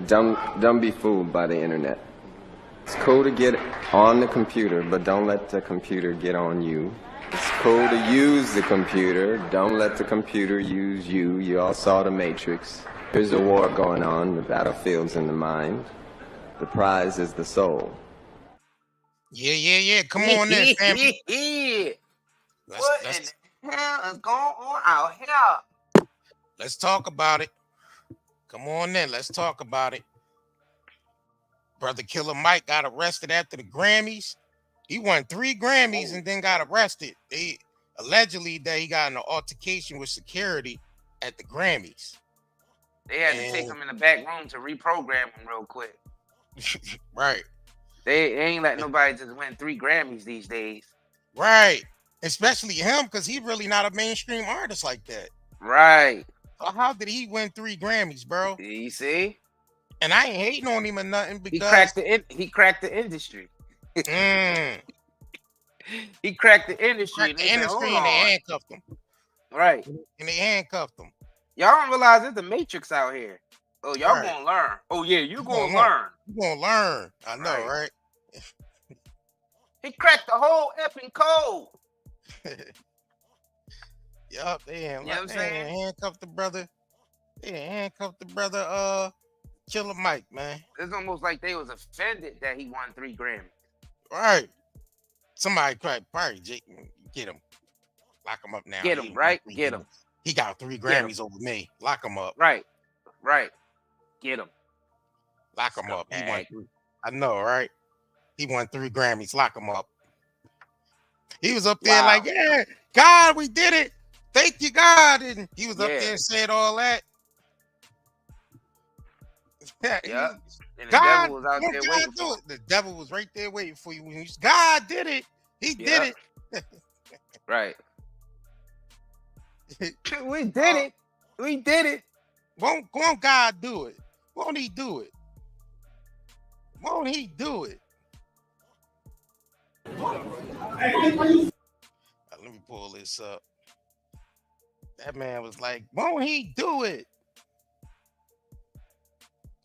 Don't be fooled by the internet. It's cool to get on the computer, but don't let the computer get on you. It's cool to use the computer. Don't let the computer use you. You all saw The Matrix. There's a war going on. The battlefield's in the mind. The prize is the soul. Yeah. Come on in, family. What in the hell is going on out here? Let's talk about it. Come on in. Let's talk about it. Brother Killer Mike got arrested after the Grammys. He won 3 Grammys and then got arrested. They allegedly that he got in an altercation with security at the Grammys. They had to take him in the back room to reprogram him real quick. Right. They ain't let nobody just win 3 Grammys these days. Right. Especially him, because he's really not a mainstream artist like that. Right. So how did he win 3 Grammys, bro? You see? And I ain't hating on him or nothing because he cracked the industry. Mm. He cracked the industry. And they handcuffed him. Right. And they handcuffed him. Y'all don't realize there's the Matrix out here. Oh, y'all gonna learn. Oh yeah, you gonna learn. You gonna learn. I know, right? He cracked the whole effing code. Yup, they handcuffed the brother. They handcuffed the brother, Killer Mike, man. It's almost like they was offended that he won 3 Grammys. Right. Somebody probably get him. Lock him up now. Get him, right? Get him. He got 3 Grammys over me. Lock him up. Right. Get him. Lock him up. He won 3. I know, right? He won 3 Grammys. Lock him up. He was up there like, yeah, God, we did it. Thank you, God. And he was up there and said all that. Yeah. And the God, devil was out there waiting for him. The devil was right there waiting for you. When God did it. He did it. Right. We did it. We did it. Won't God do it? Won't he do it? Won't he do it? Let me pull this up. That man was like, won't he do it?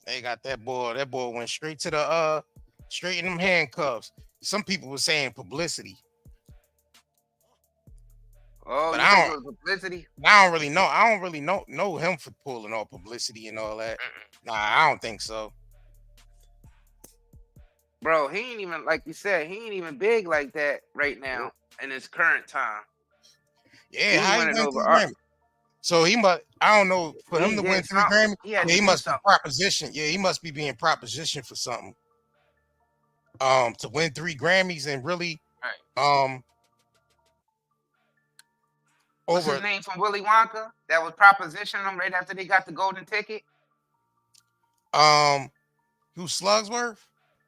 They got that boy. That boy went straight to the straight in them handcuffs. Some people were saying publicity. Oh, but you think it was publicity? I don't really know. I don't really know him for pulling all publicity and all that. Nah, I don't think so. Bro, he ain't even, like you said, he ain't even big like that right now in his current time. Yeah, how he went over Grammy. So he must, I don't know, for him to win 3 Grammys, he must be propositioned. Yeah, he must be being propositioned for something. To win 3 Grammys and really, what's his name from Willy Wonka that was propositioning him right after they got the golden ticket? Who, Slugsworth?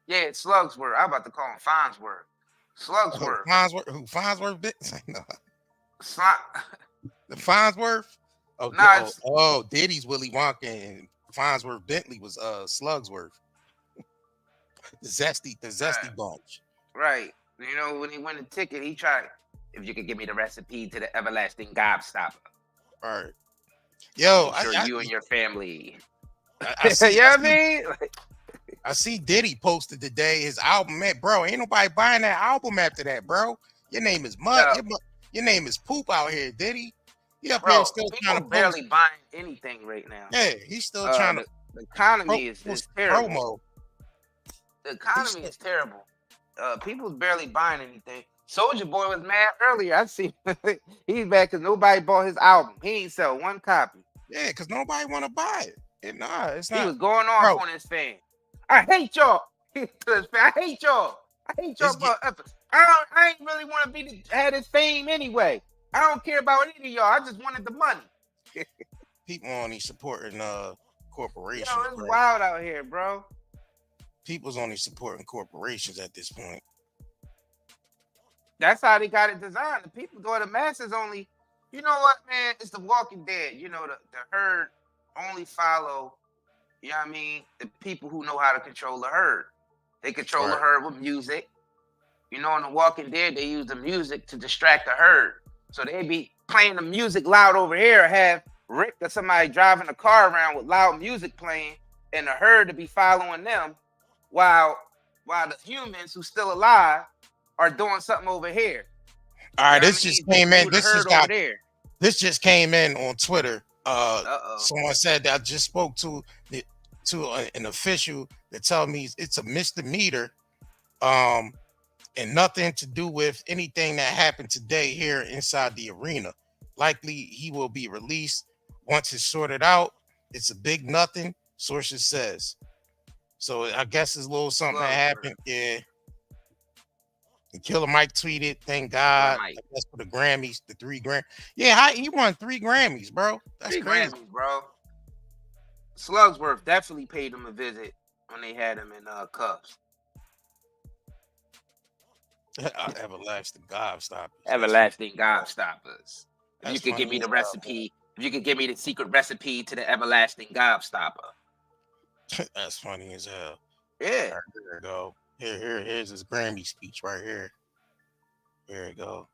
Yeah, it's Slugsworth. I'm about to call him Farnsworth. Slugsworth. Who Farnsworth bit? No. The Farnsworth? Oh, Diddy's Willy Wonka and Farnsworth Bentley was Slugsworth. The zesty bunch. Right. You know, when he won the ticket, he tried, if you could give me the recipe to the everlasting gobstopper. Right. Yo, I'm sure you and your family. I see, you know what I mean? I see Diddy posted today his album. Man, bro, ain't nobody buying that album after that, bro. Your name is Mud. Your name is Poop out here, Diddy. He up here still trying to barely buying anything right now. Yeah, he's still trying to. The economy is terrible. Promo. The economy is terrible. People's barely buying anything. Soulja Boy was mad earlier. I see he's mad because nobody bought his album. He ain't sell 1 copy. Yeah, because nobody want to buy it. It's not. He was going off on his fans. I hate y'all. I hate y'all. I hate y'all. I ain't really want to had his fame anyway. I don't care about any of y'all. I just wanted the money. People only supporting corporations. Yo, it's wild out here, bro. People's only supporting corporations at this point. That's how they got it designed. The people go to masses only. You know what, man? It's The Walking Dead. You know, the herd only follow, you know what I mean, the people who know how to control the herd. They control the herd with music. You know, in The Walking Dead, they use the music to distract the herd. So they be playing the music loud over here, have Rick or somebody driving a car around with loud music playing, and the herd to be following them, while the humans who still alive are doing something over here. All right, this just came in. This just came in on Twitter. Someone said that I just spoke to an official that told me it's a misdemeanor, and nothing to do with anything that happened today here inside the arena. Likely he will be released once it's sorted out. It's a big nothing, sources says. So I guess it's a little something that happened. Yeah. And Killer Mike tweeted, "Thank God, I guess for the Grammys, the 3 Grammys. Yeah, he won 3 Grammys, bro. That's crazy, Grammys, bro. Slugsworth definitely paid him a visit when they had him in cuffs. Everlasting Gobstoppers. Everlasting Gobstoppers. If you could give me the recipe, if you could give me the secret recipe to the everlasting Gobstopper. That's funny as hell. Yeah. There we go. Here's his Grammy speech right here. Here we go.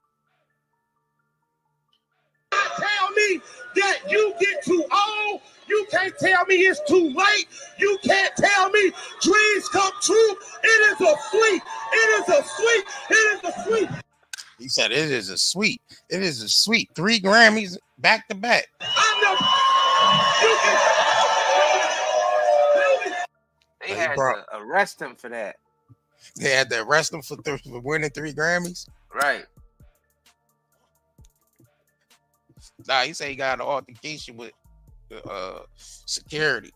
Tell me that you get too old. You can't tell me it's too late. You can't tell me dreams come true. It is a sweet. It is a sweet. It is a sweet. He said it is a sweet. It is a sweet. 3 Grammys back to back. They had to arrest him for that. They had to arrest him for winning 3 Grammys. Right. Nah, he said he got an altercation with security.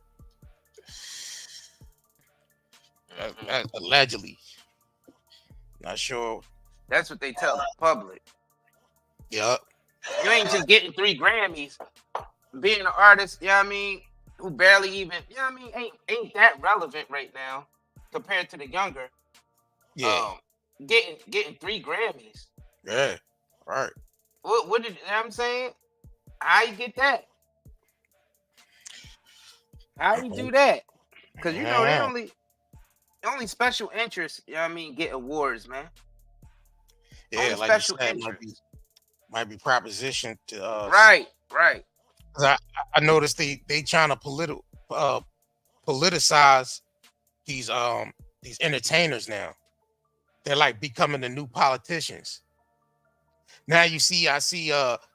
Allegedly. Not sure. That's what they tell the public. Yup. You ain't just getting 3 Grammys. Being an artist, you know what I mean, who barely even, you know what I mean, ain't that relevant right now compared to the younger. Yeah. Getting 3 Grammys. Yeah. Right. What did you know what I'm saying? How you get that? How you do that? Because you know they only special interests, you know what I mean, get awards, man. Yeah, only like special you said, might be proposition to right. I noticed they trying to politicize these entertainers now. They're like becoming the new politicians. Now I see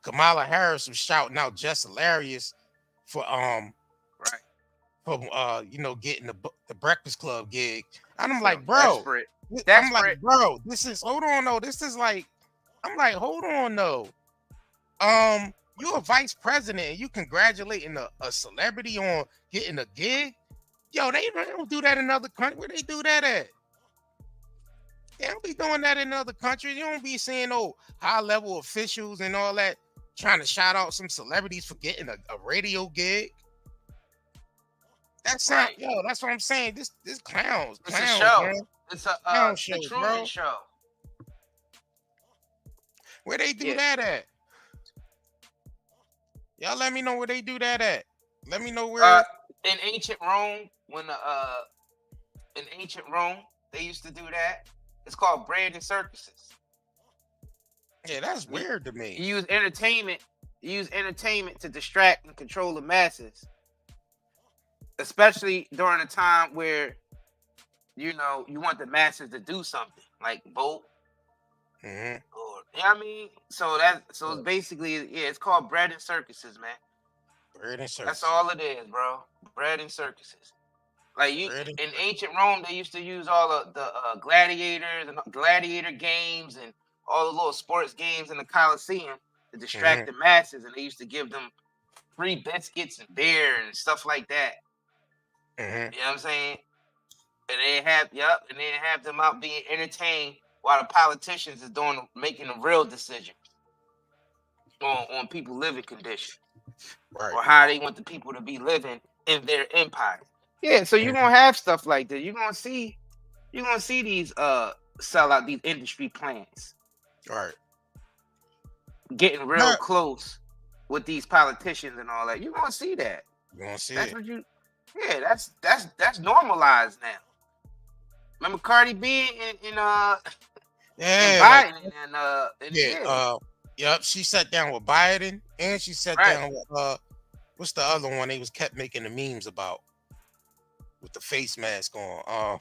Kamala Harris was shouting out Just Hilarious for getting the Breakfast Club gig. And I'm like, bro, I'm like, bro, this is hold on though. This is like, I'm like, hold on though. You're a vice president and you congratulating a celebrity on getting a gig. Yo, they don't do that in other countries. Where they do that at? They don't be doing that in other countries. You don't be seeing high level officials and all that trying to shout out some celebrities for getting a radio gig. That's not, yo, that's what I'm saying. This clowns. It's a show. Man. It's a Truman show. Where they do that at? Y'all let me know where they do that at. Let me know where. In ancient Rome, they used to do that. It's called bread and circuses. Yeah, that's weird to me. You use entertainment to distract and control the masses. Especially during a time where, you know, you want the masses to do something, like vote. Mm-hmm. Or, you know what I mean? So it's basically, it's called bread and circuses, man. Bread and circuses. That's all it is, bro. Bread and circuses. Like in ancient Rome, they used to use all of the gladiators and gladiator games and all the little sports games in the Colosseum to distract the masses, and they used to give them free biscuits and beer and stuff like that. Mm-hmm. You know what I'm saying? And they have them out being entertained while the politicians is making a real decision on people living conditions, right, or how they want the people to be living in their empire. Yeah, so you're gonna have stuff like that. You're gonna see these sell out these industry plans. Right. Getting real close with these politicians and all that. You're gonna see that. You're gonna see that's it. What you that's normalized now. Remember Cardi B and Biden yep, she sat down with Biden and she sat down with what's the other one they kept making the memes about? with the face mask on.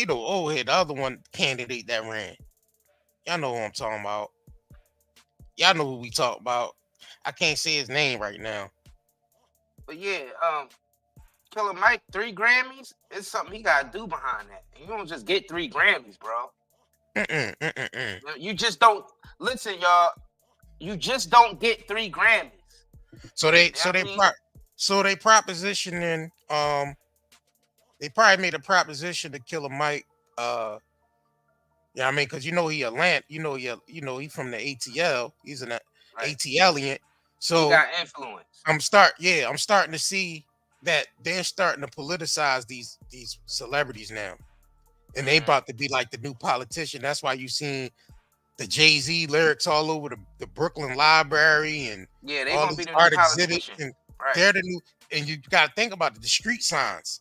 Old head, the other one candidate that ran. Y'all know who I'm talking about. Y'all know who we talk about. I can't say his name right now. But yeah, Killer Mike, 3 Grammys is something he gotta do behind that. You don't just get 3 Grammys, bro. You just don't listen, y'all. You just don't get 3 Grammys. So they propositioning. They probably made a proposition to Killer Mike. Yeah, I mean, because he Atlanta, he from the ATL. He's an ATLian. So he got influence. I'm starting to see that they're starting to politicize these celebrities now, and they about to be like the new politician. That's why you seen the Jay-Z lyrics all over the Brooklyn Library and they all gonna these be the art new exhibits. politician. And they're the new, and you got to think about it, the street signs.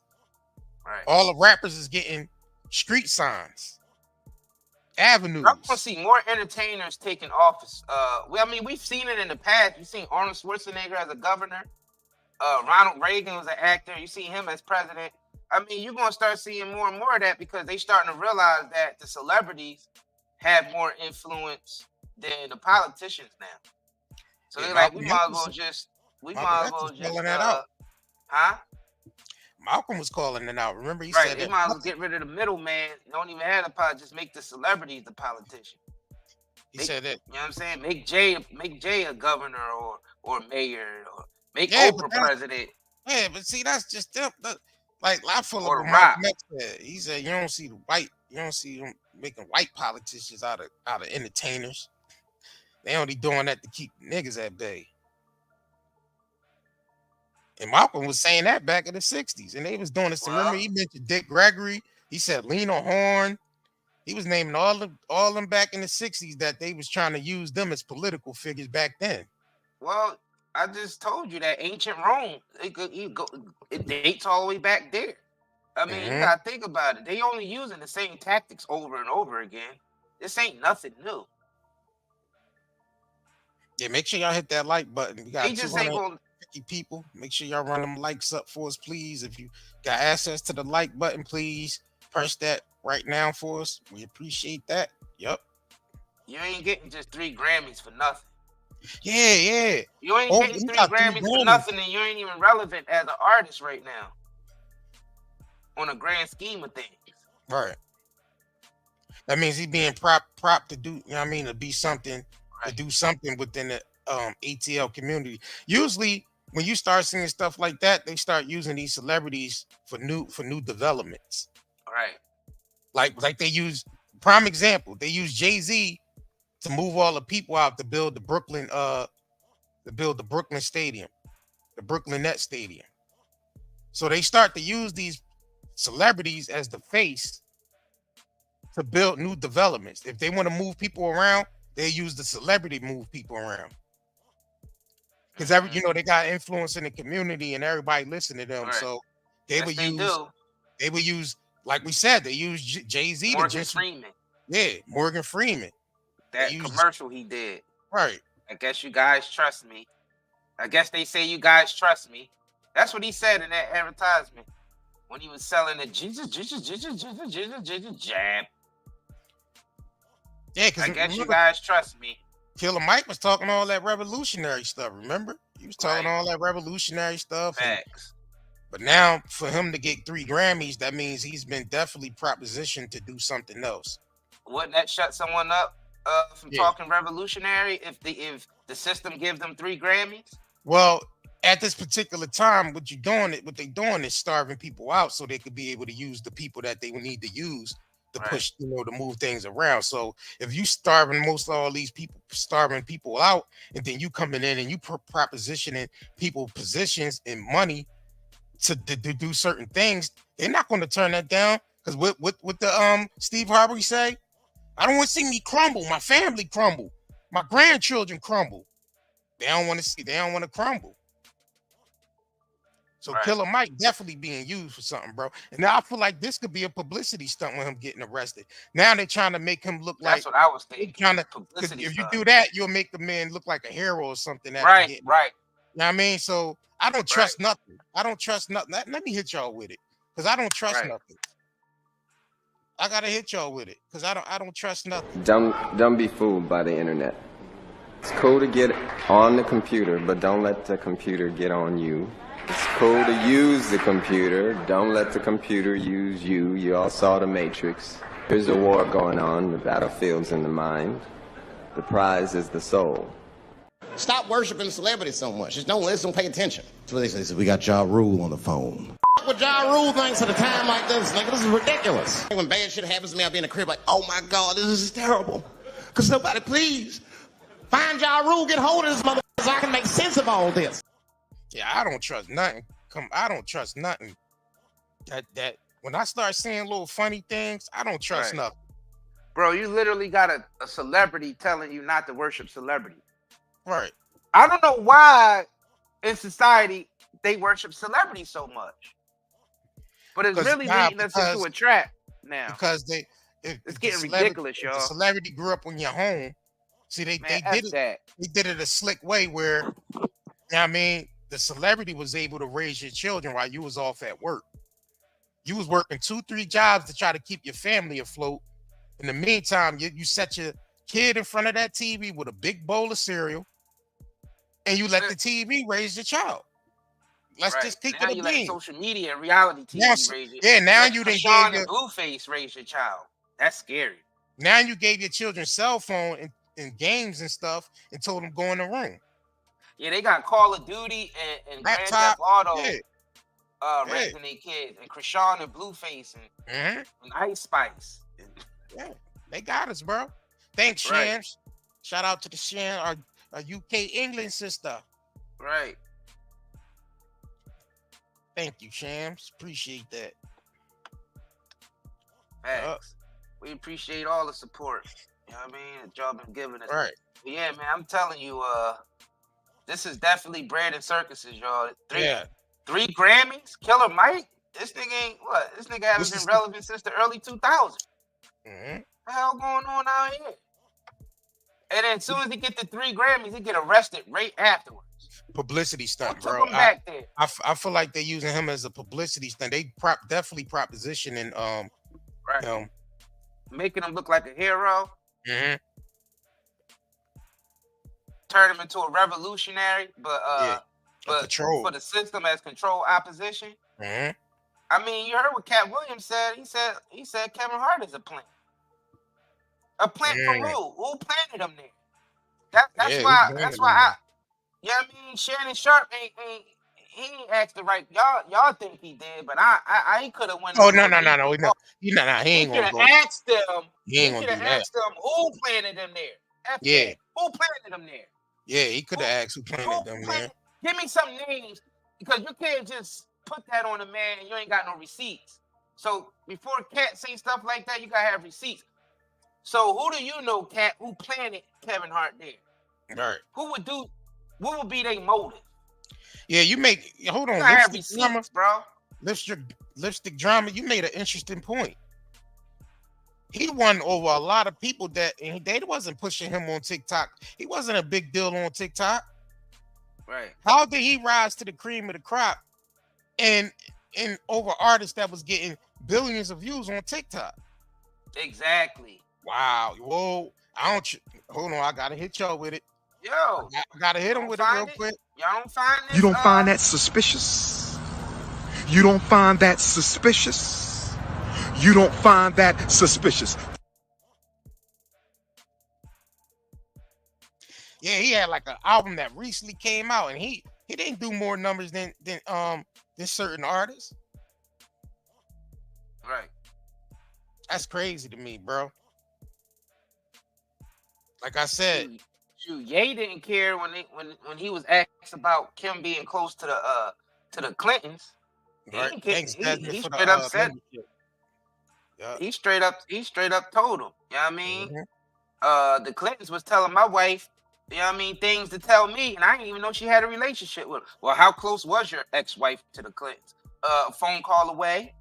Right. All the rappers is getting street signs, avenues. I want to see more entertainers taking office. We've seen it in the past. You've seen Arnold Schwarzenegger as a governor. Ronald Reagan was an actor. You see him as president. I mean, you're going to start seeing more and more of that because they're starting to realize that the celebrities have more influence than the politicians now. So they're like, we might as well just, Malcolm was calling it out. Remember, he right, said they might as well get rid of the middleman. Don't even have the politics. Just make the celebrities the politician. He said that. You know what I'm saying? Make Jay a governor or mayor or make Oprah president. Yeah, but see, that's just them. Like I feel Or like Rock. Mike said. He said you don't see them making white politicians out of entertainers. They only doing that to keep niggas at bay. And Malcolm was saying that back in the 60s. And they was doing this. Remember, he mentioned Dick Gregory. He said Lena Horne. He was naming all them back in the 60s that they was trying to use them as political figures back then. Well, I just told you that ancient Rome, it dates all the way back there. I mean, you gotta think about it. They only using the same tactics over and over again. This ain't nothing new. Yeah, make sure y'all hit that like button. We got They just ain't gonna 50 people. Make sure y'all run them likes up for us, please. If you got access to the like button, please press that right now for us. We appreciate that. Yup. You ain't getting just 3 Grammys for nothing. Yeah. You ain't getting 3 Grammys for nothing, and you ain't even relevant as an artist right now. On a grand scheme of things. Right. That means he's being prop to do, to be something, to do something within the ATL community. Usually when you start seeing stuff like that, they start using these celebrities for new developments. Right. Like they use, prime example, they use Jay-Z to move all the people out to build the Brooklyn Stadium, the Brooklyn Nets Stadium. So they start to use these celebrities as the face to build new developments. If they want to move people around, they use the celebrity to move people around. Because they got influence in the community and everybody listen to them. Right. So they would use, like we said, they use Jay-Z. Morgan Freeman. Yeah, Morgan Freeman. That commercial he did. Right. I guess you guys trust me. I guess they say you guys trust me. That's what he said in that advertisement when he was selling the jab. Yeah, because I guess you guys trust me. Killer Mike was talking all that revolutionary stuff, remember? He was talking all that revolutionary stuff. Facts. But now for him to get 3 Grammys, that means he's been definitely propositioned to do something else. Wouldn't that shut someone up from talking revolutionary if the system gives them 3 Grammys? Well, at this particular time, what they doing is starving people out so they could be able to use the people that they would need to use to push, to move things around. So if you starving most of all these people, starving people out, and then you coming in and you propositioning people positions and money to do certain things, they're not going to turn that down. Because what the Steve Harvey say? I don't want to see me crumble, my family crumble, my grandchildren crumble. They don't want to crumble. So Killer Mike definitely being used for something, bro. And now I feel like this could be a publicity stunt with him getting arrested. Now they're trying to make him look like. That's what I was thinking. If you do that, you'll make the man look like a hero or something. Right. You know what I mean? So I don't trust nothing. I don't trust nothing. Let me hit y'all with it. because I don't trust Right. nothing. I gotta hit y'all with it because I don't trust nothing. Don't be fooled by the internet. It's cool to get on the computer, but don't let the computer get on you. It's cool to use the computer. Don't let the computer use you. You all saw The Matrix. There's a war going on. The battlefield's in the mind. The prize is the soul. Stop worshiping celebrities so much. Just don't listen, pay attention. That's what they say. We got Ja Rule on the phone. What Ja Rule thinks at a time like this, nigga, this is ridiculous. When bad shit happens to me, I'll be in the crib like, oh my God, this is terrible. Could somebody please find Ja Rule, get hold of this motherfucker so I can make sense of all this. Yeah, I don't trust nothing. I don't trust nothing. That when I start seeing little funny things, I don't trust Right. nothing. Bro, you literally got a celebrity telling you not to worship celebrity. Right. I don't know why in society they worship celebrities so much. But it's really leading us into a trap now. Because it's getting ridiculous, y'all. The celebrity grew up in your home. See, they did it. They did it a slick way where, you know what I mean, the celebrity was able to raise your children while you was off at work. You was working 2-3 jobs to try to keep your family afloat. In the meantime, you set your kid in front of that TV with a big bowl of cereal, and you let the TV raise your child. Let's just keep it a let bean. social media and reality TV raise your Yeah, now let you didn't Sean gave and Blueface raise your child. That's scary. Now you gave your children cell phone and games and stuff and told them go in the room. Yeah, they got Call of Duty and Grand Theft Auto raising their kids, and Krishan and Blueface and Ice Spice. Yeah, they got us, bro. Thanks, Shams. Shout out to the Sham, our UK England sister. Right. Thank you, Shams. Appreciate that. Thanks. We appreciate all the support. You know what I mean? That y'all been giving us. Right. But yeah, man, I'm telling you, this is definitely bread and circuses, y'all. Three Grammys, Killer Mike. This nigga ain't what? This nigga hasn't been relevant since the early 2000s. What the hell going on out here? And then as soon as he get the 3 Grammys, he get arrested right afterwards. Publicity stunt, Who bro. took him back there? I feel like they're using him as a publicity stunt. They definitely propositioning him, making him look like a hero. Turn him into a revolutionary, but for the system as control opposition. I mean, you heard what Cat Williams said. He said Kevin Hart is a plant. A plant for who planted him there? That's why you know what I mean? Shannon Sharp he ain't asked the right. Y'all think he did, but I could have went. Oh no. He ain't gonna go. He could have asked them who planted him there. Who planted him there? Yeah, he could have asked who planted them there. Give me some names, because you can't just put that on a man and you ain't got no receipts. So before Cat say stuff like that, you gotta have receipts. So who do you know, Cat, who planted Kevin Hart there? Right. What would be their motive? Yeah, hold on. Lipstick drama, bro. Lipstick drama. You made an interesting point. He won over a lot of people they wasn't pushing him on TikTok. He wasn't a big deal on TikTok. Right. How did he rise to the cream of the crop and over artists that was getting billions of views on TikTok? Exactly. Wow. Whoa. Hold on. I gotta hit y'all with it. Yo, I gotta hit him with it real quick. Y'all don't find this? You don't find that suspicious? You don't find that suspicious? You don't find that suspicious? Yeah, he had like an album that recently came out, and he didn't do more numbers than certain artists. Right. That's crazy to me, bro. Like I said, Ye didn't care when he was asked about Kim being close to the Clintons. Right. He straight up said. He straight up told him. You know what I mean? The Clintons was telling my wife, you know what I mean, things to tell me, and I didn't even know she had a relationship with her. Well, how close was your ex-wife to the Clintons? A phone call away.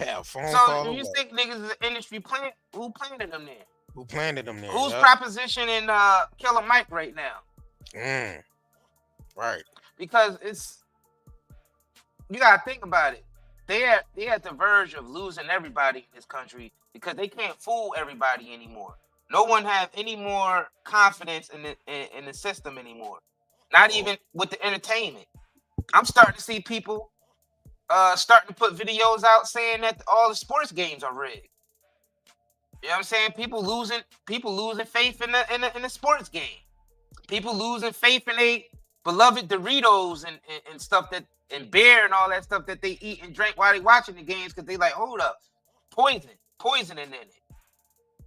Yeah, call away. You think niggas is an industry plant? Who planted them there? Who planted them there? Who's propositioning Killer Mike right now? Right. Because you gotta think about it. They at the verge of losing everybody in this country because they can't fool everybody anymore. No one have any more confidence in the system anymore. Not even with the entertainment. I'm starting to see people starting to put videos out saying that all the sports games are rigged. You know what I'm saying? People losing faith in the sports game. People losing faith in they beloved Doritos and stuff that and beer and all that stuff that they eat and drink while they watching the games because they like, hold up, poisoning in it.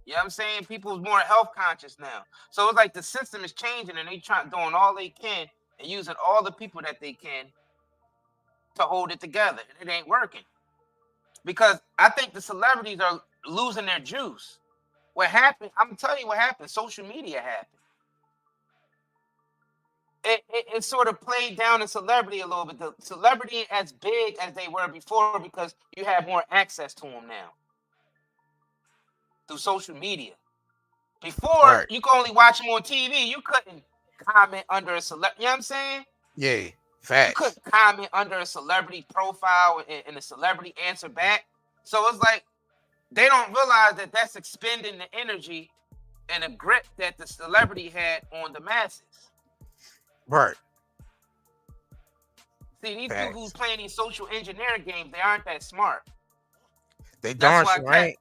You know what I'm saying? People's more health conscious now. So it's like the system is changing and they doing all they can and using all the people that they can to hold it together. And it ain't working. Because I think the celebrities are losing their juice. What happened? I'm gonna tell you what happened. Social media happened. It sort of played down the celebrity a little bit. The celebrity as big as they were before because you have more access to them now through social media. Before, you could only watch them on TV. You couldn't comment under a celebrity. You know what I'm saying? Yeah, facts. You couldn't comment under a celebrity profile and a celebrity answer back. So it's like they don't realize that that's expending the energy and the grip that the celebrity had on the masses. Right. See, these people who's playing these social engineering games, they aren't that smart. They darn sure ain't.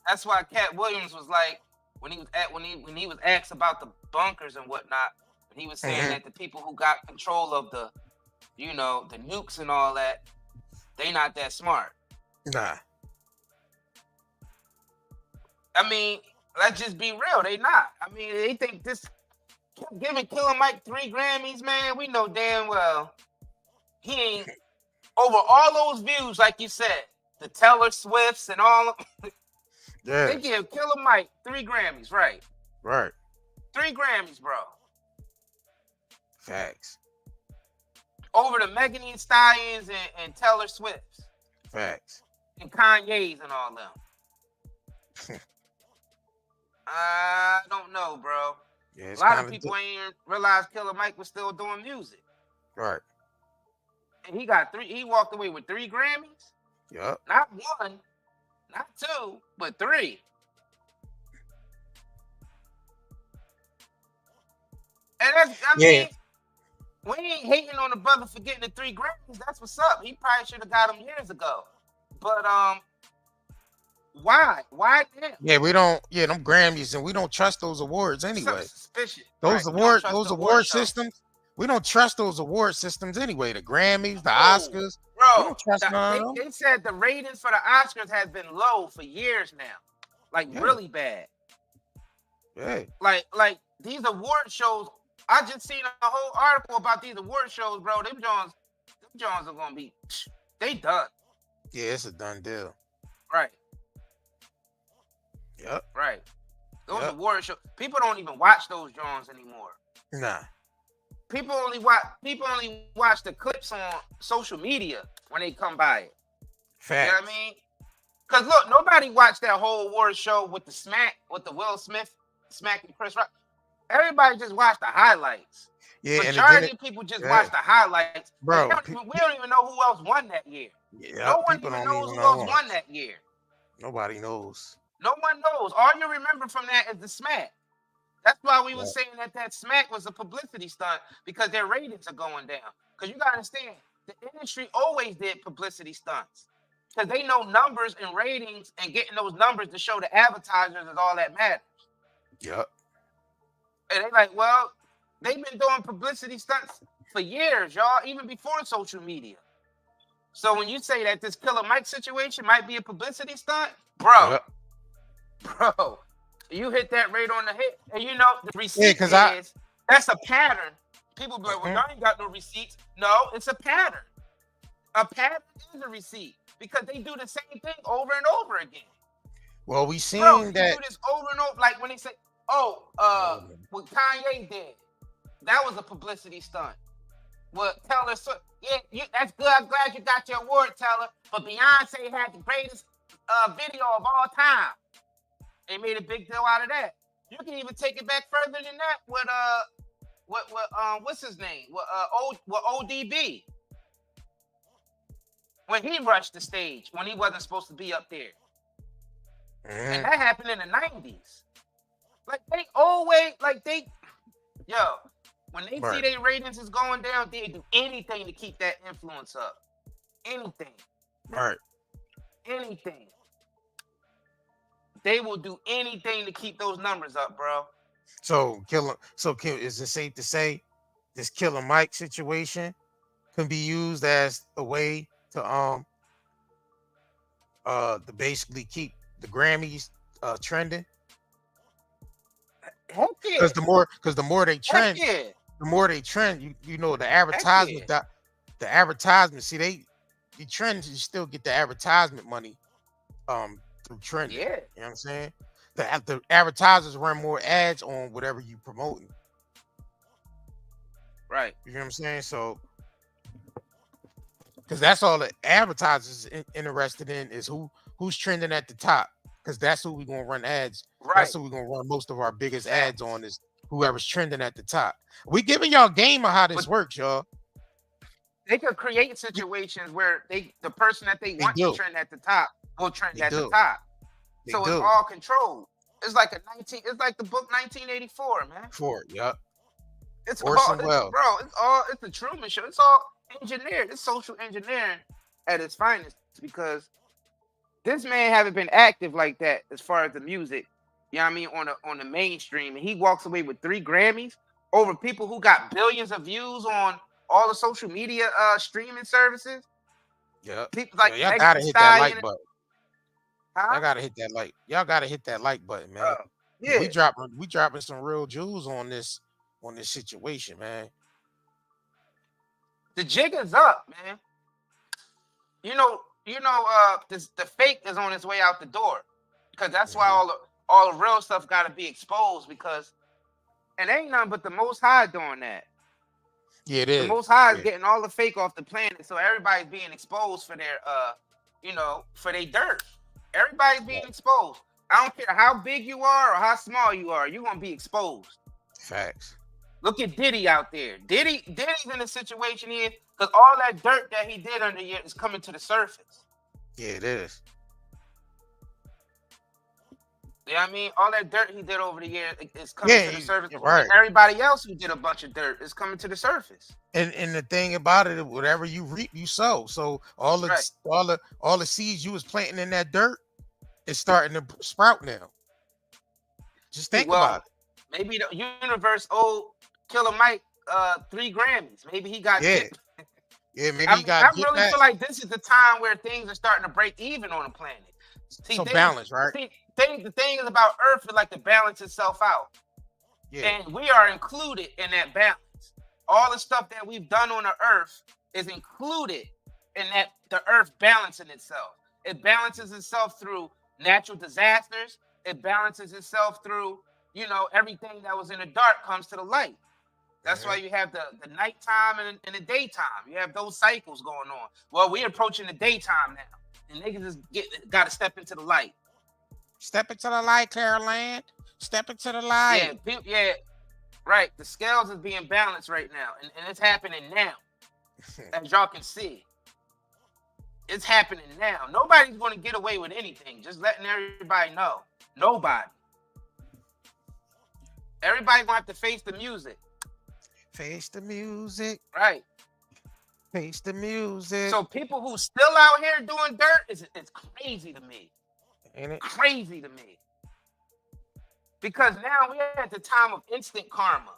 That's why Cat Williams was like, when he was asked about the bunkers and whatnot, and he was saying that the people who got control of the, you know, the nukes and all that, they not that smart. Nah. I mean, let's just be real. They not. I mean, they think this giving Killer Mike 3 Grammys, man. We know damn well he ain't over all those views, like you said, the Taylor Swifts and all of them. Yeah. They give Killer Mike 3 Grammys, right? Right. 3 Grammys, bro. Facts. Over the Megan Thee Stallions and Taylor Swifts. Facts. And Kanye's and all them. I don't know, bro. Yeah, a lot of people ain't realized Killer Mike was still doing music. Right. And he walked away with 3 Grammys. Yup. Not 1, not 2, but 3. And that's, I mean, we ain't hating on the brother for getting the 3 Grammys. That's what's up. He probably should have got them years ago. But why? Why now? Yeah, we don't. Yeah, them Grammys, and we don't trust those awards anyway. Suspicious. Those award systems. We don't trust those award systems anyway. The Grammys, the Oscars. Bro, we don't trust none of them. They said the ratings for the Oscars has been low for years now, like really bad. Yeah. Like these award shows. I just seen a whole article about these award shows, bro. Them Jones are gonna be. They done. Yeah, it's a done deal. Right. Yep. Right. Those award shows. People don't even watch those Jones anymore. Nah. People only watch the clips on social media when they come by it. Facts. You know what I mean? Cause look, nobody watched that whole award show with the Will Smith smacking Chris Rock. Everybody just watched the highlights. Yeah, majority of people just watch the highlights. Bro, we don't even know who else won that year. Yeah, no one even knows who else won that year. Nobody knows. No one knows. All you remember from that is the smack. That's why we were saying that smack was a publicity stunt because their ratings are going down. Because you got to understand, the industry always did publicity stunts because they know numbers and ratings and getting those numbers to show the advertisers is all that matters. Yep. And they like, well, they've been doing publicity stunts for years, y'all, even before social media. So when you say that this Killer Mike situation might be a publicity stunt, bro, you hit that right on the head. And you know, the receipt that's a pattern. People be like, well, y'all ain't got no receipts. No, it's a pattern. A pattern is a receipt because they do the same thing over and over again. Well, we seen that. They do this over and over. Like when they say, what Kanye did, that was a publicity stunt. What Taylor Swift, that's good. I'm glad you got your award, Taylor. But Beyonce had the greatest video of all time. They made a big deal out of that. You can even take it back further than that with what's his name? With ODB. when he rushed the stage when he wasn't supposed to be up there. And Mhm. that happened in the 90s. Like they always when they see Right. their ratings is going down, they do anything to keep that influence up. Anything. Right. Anything. They will do anything to keep those numbers up, bro. So is it safe to say this Killer Mike situation can be used as a way to basically keep the Grammys trending? Heck yeah. Because the more they Heck trend, yeah. the more they trend, you know the Heck advertisement yeah. the advertisement, see the trends, you still get the advertisement money through trending. Yeah. You know what I'm saying? The advertisers run more ads on whatever you promoting. Right. You know what I'm saying? So because that's all the advertisers interested in is who's trending at the top. Because that's who we're gonna run ads. Right. That's who we're gonna run most of our biggest ads on is whoever's trending at the top. We giving y'all game of how this works, y'all. They could create situations where the person that they want do. to trend at the top will trend They at the do. top. They So do. it's all controlled. It's like the book 1984, man. For it, yup. It's Orson Welles. bro. It's the Truman Show. It's all engineered. It's social engineering at its finest because this man haven't been active like that as far as the music. You know what I mean on the mainstream, and he walks away with 3 Grammys over people who got billions of views on all the social media streaming services. Yeah. People like y'all Megan gotta Thee hit that Stallion. like button. Huh? Y'all gotta hit that like. Y'all gotta hit that like button, man. Yeah. We dropping some real jewels on this situation, man. The jig is up, man. The fake is on its way out the door because that's why all the real stuff got to be exposed because it ain't nothing but the Most High doing that. Yeah, it is. The Most High is getting all the fake off the planet, so everybody's being exposed for their for their dirt. Everybody's being exposed. I don't care how big you are or how small you are, you're gonna be exposed. Facts. Look at Diddy out there. Diddy's in a situation here because all that dirt that he did under here is coming to the surface. Yeah, it is. You know what I mean? All that dirt he did over the years is coming to the surface. Right. Everybody else who did a bunch of dirt is coming to the surface. And the thing about it, whatever you reap, you sow. So all the seeds you was planting in that dirt is starting to sprout now. Just think about it. Maybe the universe owed Killer Mike 3 Grammys. Maybe he got Yeah, maybe he got. I really feel like this is the time where things are starting to break even on the planet. See, so balance, right? See, the thing is about Earth is like to balance itself out. Yeah. And we are included in that balance. All the stuff that we've done on the Earth is included in that the Earth balancing itself. It balances itself through natural disasters. It balances itself through, everything that was in the dark comes to the light. That's why you have the nighttime and the daytime. You have those cycles going on. Well, we're approaching the daytime now. And niggas got to step into the light. Step into the light, Caroline. Step into the light. Yeah, right. The scales is being balanced right now. And it's happening now. As y'all can see. It's happening now. Nobody's going to get away with anything. Just letting everybody know. Nobody. Everybody's going to have to face the music. Face the music. Right. Face the music. So people who still out here doing dirt, it's crazy to me. Ain't it? Crazy to me. Because now we're at the time of instant karma.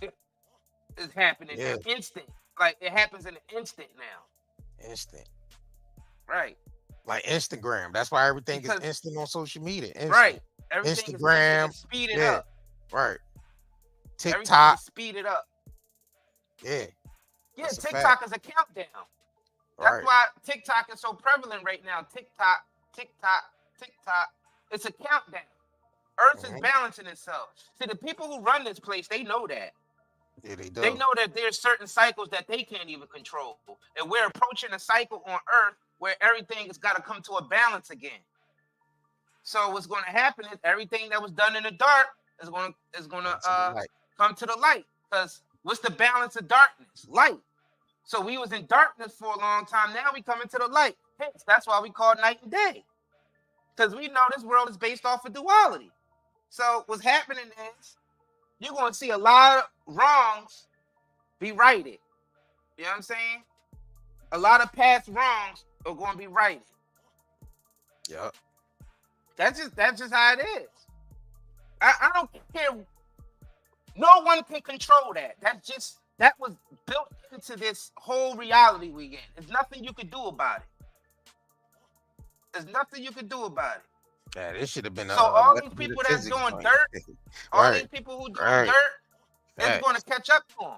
It's happening. Yeah. Instant. Like it happens in an instant now. Instant. Right. Like Instagram. That's why everything is instant on social media. Instant. Right. Everything Instagram. is speed it up. Right. TikTok. Speed it up. Yeah. Yeah, TikTok is a countdown. That's why TikTok is so prevalent right now. TikTok. It's a countdown. Earth is balancing itself. See, the people who run this place, they know that. Yeah, they do. They know that there's certain cycles that they can't even control. And we're approaching a cycle on Earth where everything has got to come to a balance again. So what's going to happen is everything that was done in the dark is going to come to the light. Because what's the balance of darkness? Light. So we was in darkness for a long time. Now we come into the light. Hence, that's why we call night and day. Because we know this world is based off of duality. So what's happening is you're going to see a lot of wrongs be righted. You know what I'm saying? A lot of past wrongs are going to be righted. Yep. That's just how it is. I don't care. No one can control that. That was built into this whole reality we in. There's nothing you can do about it. There's nothing you can do about it. Yeah, this should have been. So all these people that's doing dirt, all these people who doing dirt, it's going to catch up to them.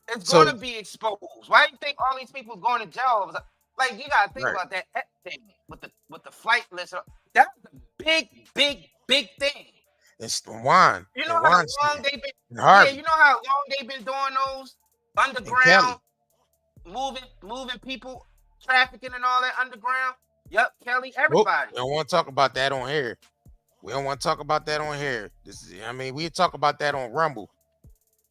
It's going to be exposed. Why do you think all these people going to jail? Like you got to think about that thing with the flight list. That's a big thing. It's the wine. You know how long they've been. Yeah, you know how long they've been doing those underground moving people, trafficking and all that underground. Yep, Kelly, everybody. We don't want to talk about that on here. We don't want to talk about that on here. We talk about that on Rumble.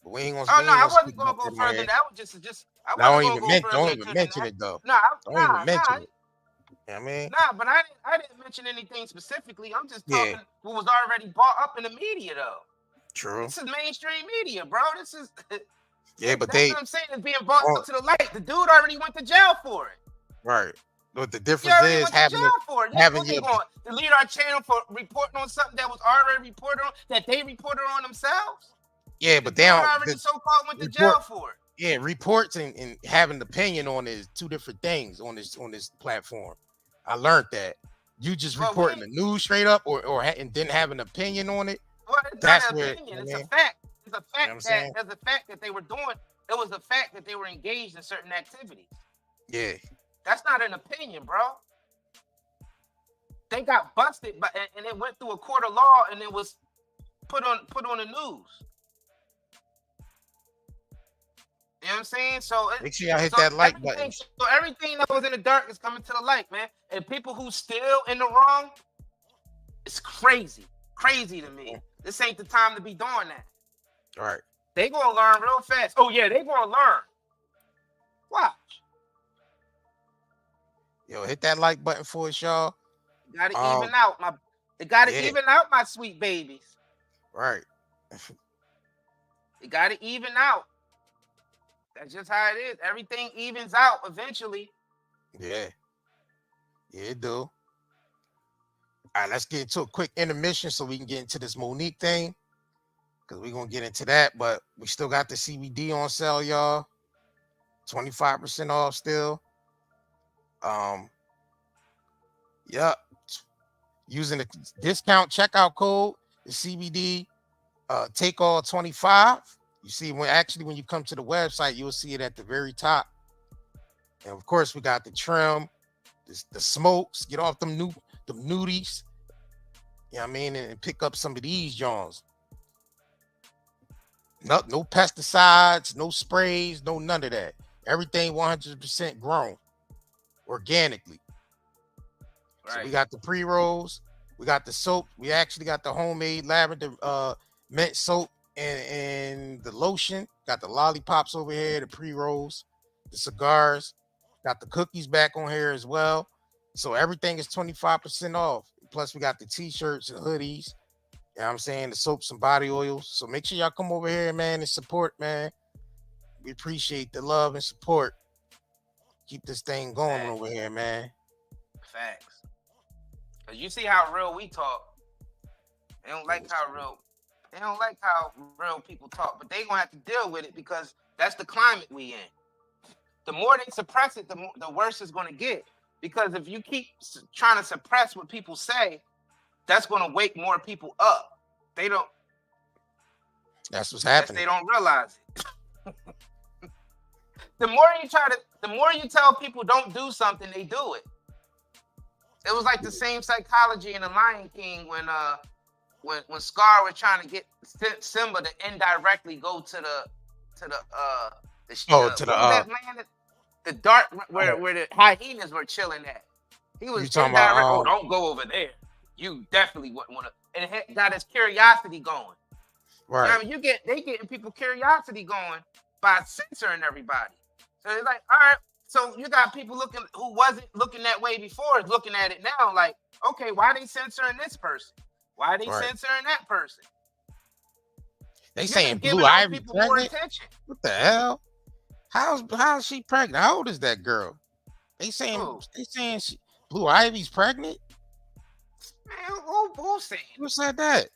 But we ain't gonna. Oh no, I wasn't gonna go further. That was just. Don't even mention it though. Don't even mention it. You know what I mean? Nah, but I didn't mention anything specifically. I'm just talking what was already brought up in the media though. True. This is mainstream media, bro. This is. Yeah, but that's what I'm saying. It's being brought up to the light. The dude already went to jail for it. Right. But the difference is having to lead our channel for reporting on something that was already reported on, that they reported on themselves. Yeah, but they already so-called went to jail for it. Yeah, reports and having an opinion on it is two different things on this platform. I learned that. You just reporting the news straight up and didn't have an opinion on it. Well, it's not an opinion. It's a fact. It's a fact there's a fact that they were doing. It was a fact that they were engaged in certain activities. Yeah. That's not an opinion, bro. They got busted, and it went through a court of law, and it was put on the news. You know what I'm saying? So make sure y'all hit that like button. So everything that was in the dark is coming to the light, man. And people who still in the wrong, it's crazy to me. This ain't the time to be doing that. All right. They gonna learn real fast. Oh yeah, they gonna learn. Watch. Yo, hit that like button for us, y'all. Gotta even out even out, my sweet babies. Right. It gotta even out. That's just how it is. Everything evens out eventually. Yeah. Yeah, it do. All right, let's get into a quick intermission so we can get into this Monique thing. Because we're going to get into that. But we still got the CBD on sale, y'all. 25% off still. Yep. Using the discount checkout code, the CBD take all 25. You see, when you come to the website, you'll see it at the very top. And of course, we got the trim, the smokes. Get off them nudies. You know what I mean? And pick up some of these Johns. No pesticides, no sprays, no none of that. Everything 100% grown organically. Right. So we got the pre-rolls, we got the soap, we actually got the homemade lavender mint soap and the lotion, got the lollipops over here, the pre-rolls, the cigars, got the cookies back on here as well. So everything is 25% off. Plus we got the t-shirts and hoodies. You know what I'm saying? The soaps and body oils. So make sure y'all come over here, man, and support, man. We appreciate the love and support. Keep this thing going over here, man. Facts. Cause you see how real we talk. They don't like how real people talk, but they gonna have to deal with it because that's the climate we in. The more they suppress it, the worse it's gonna get. Because if you keep trying to suppress what people say, that's gonna wake more people up. They don't. That's what's happening. They don't realize it. The more you tell people don't do something, they do it. It was like the same psychology in The Lion King when Scar was trying to get Simba to indirectly go to the land, the dark where the hyenas were chilling at. He was indirect. Don't go over there. You definitely wouldn't want to. And it got his curiosity going. Right. I mean, they getting people curiosity going by censoring everybody. So it's like, all right. So you got people looking who wasn't looking that way before is looking at it now. Like, okay, why are they censoring this person? Why are they Right. censoring that person? They You're saying just giving Blue those Ivy people more pregnant. attention. What the hell? How's she pregnant? How old is that girl? They saying Who? Blue Ivy's pregnant. Man, who's saying? Who said that?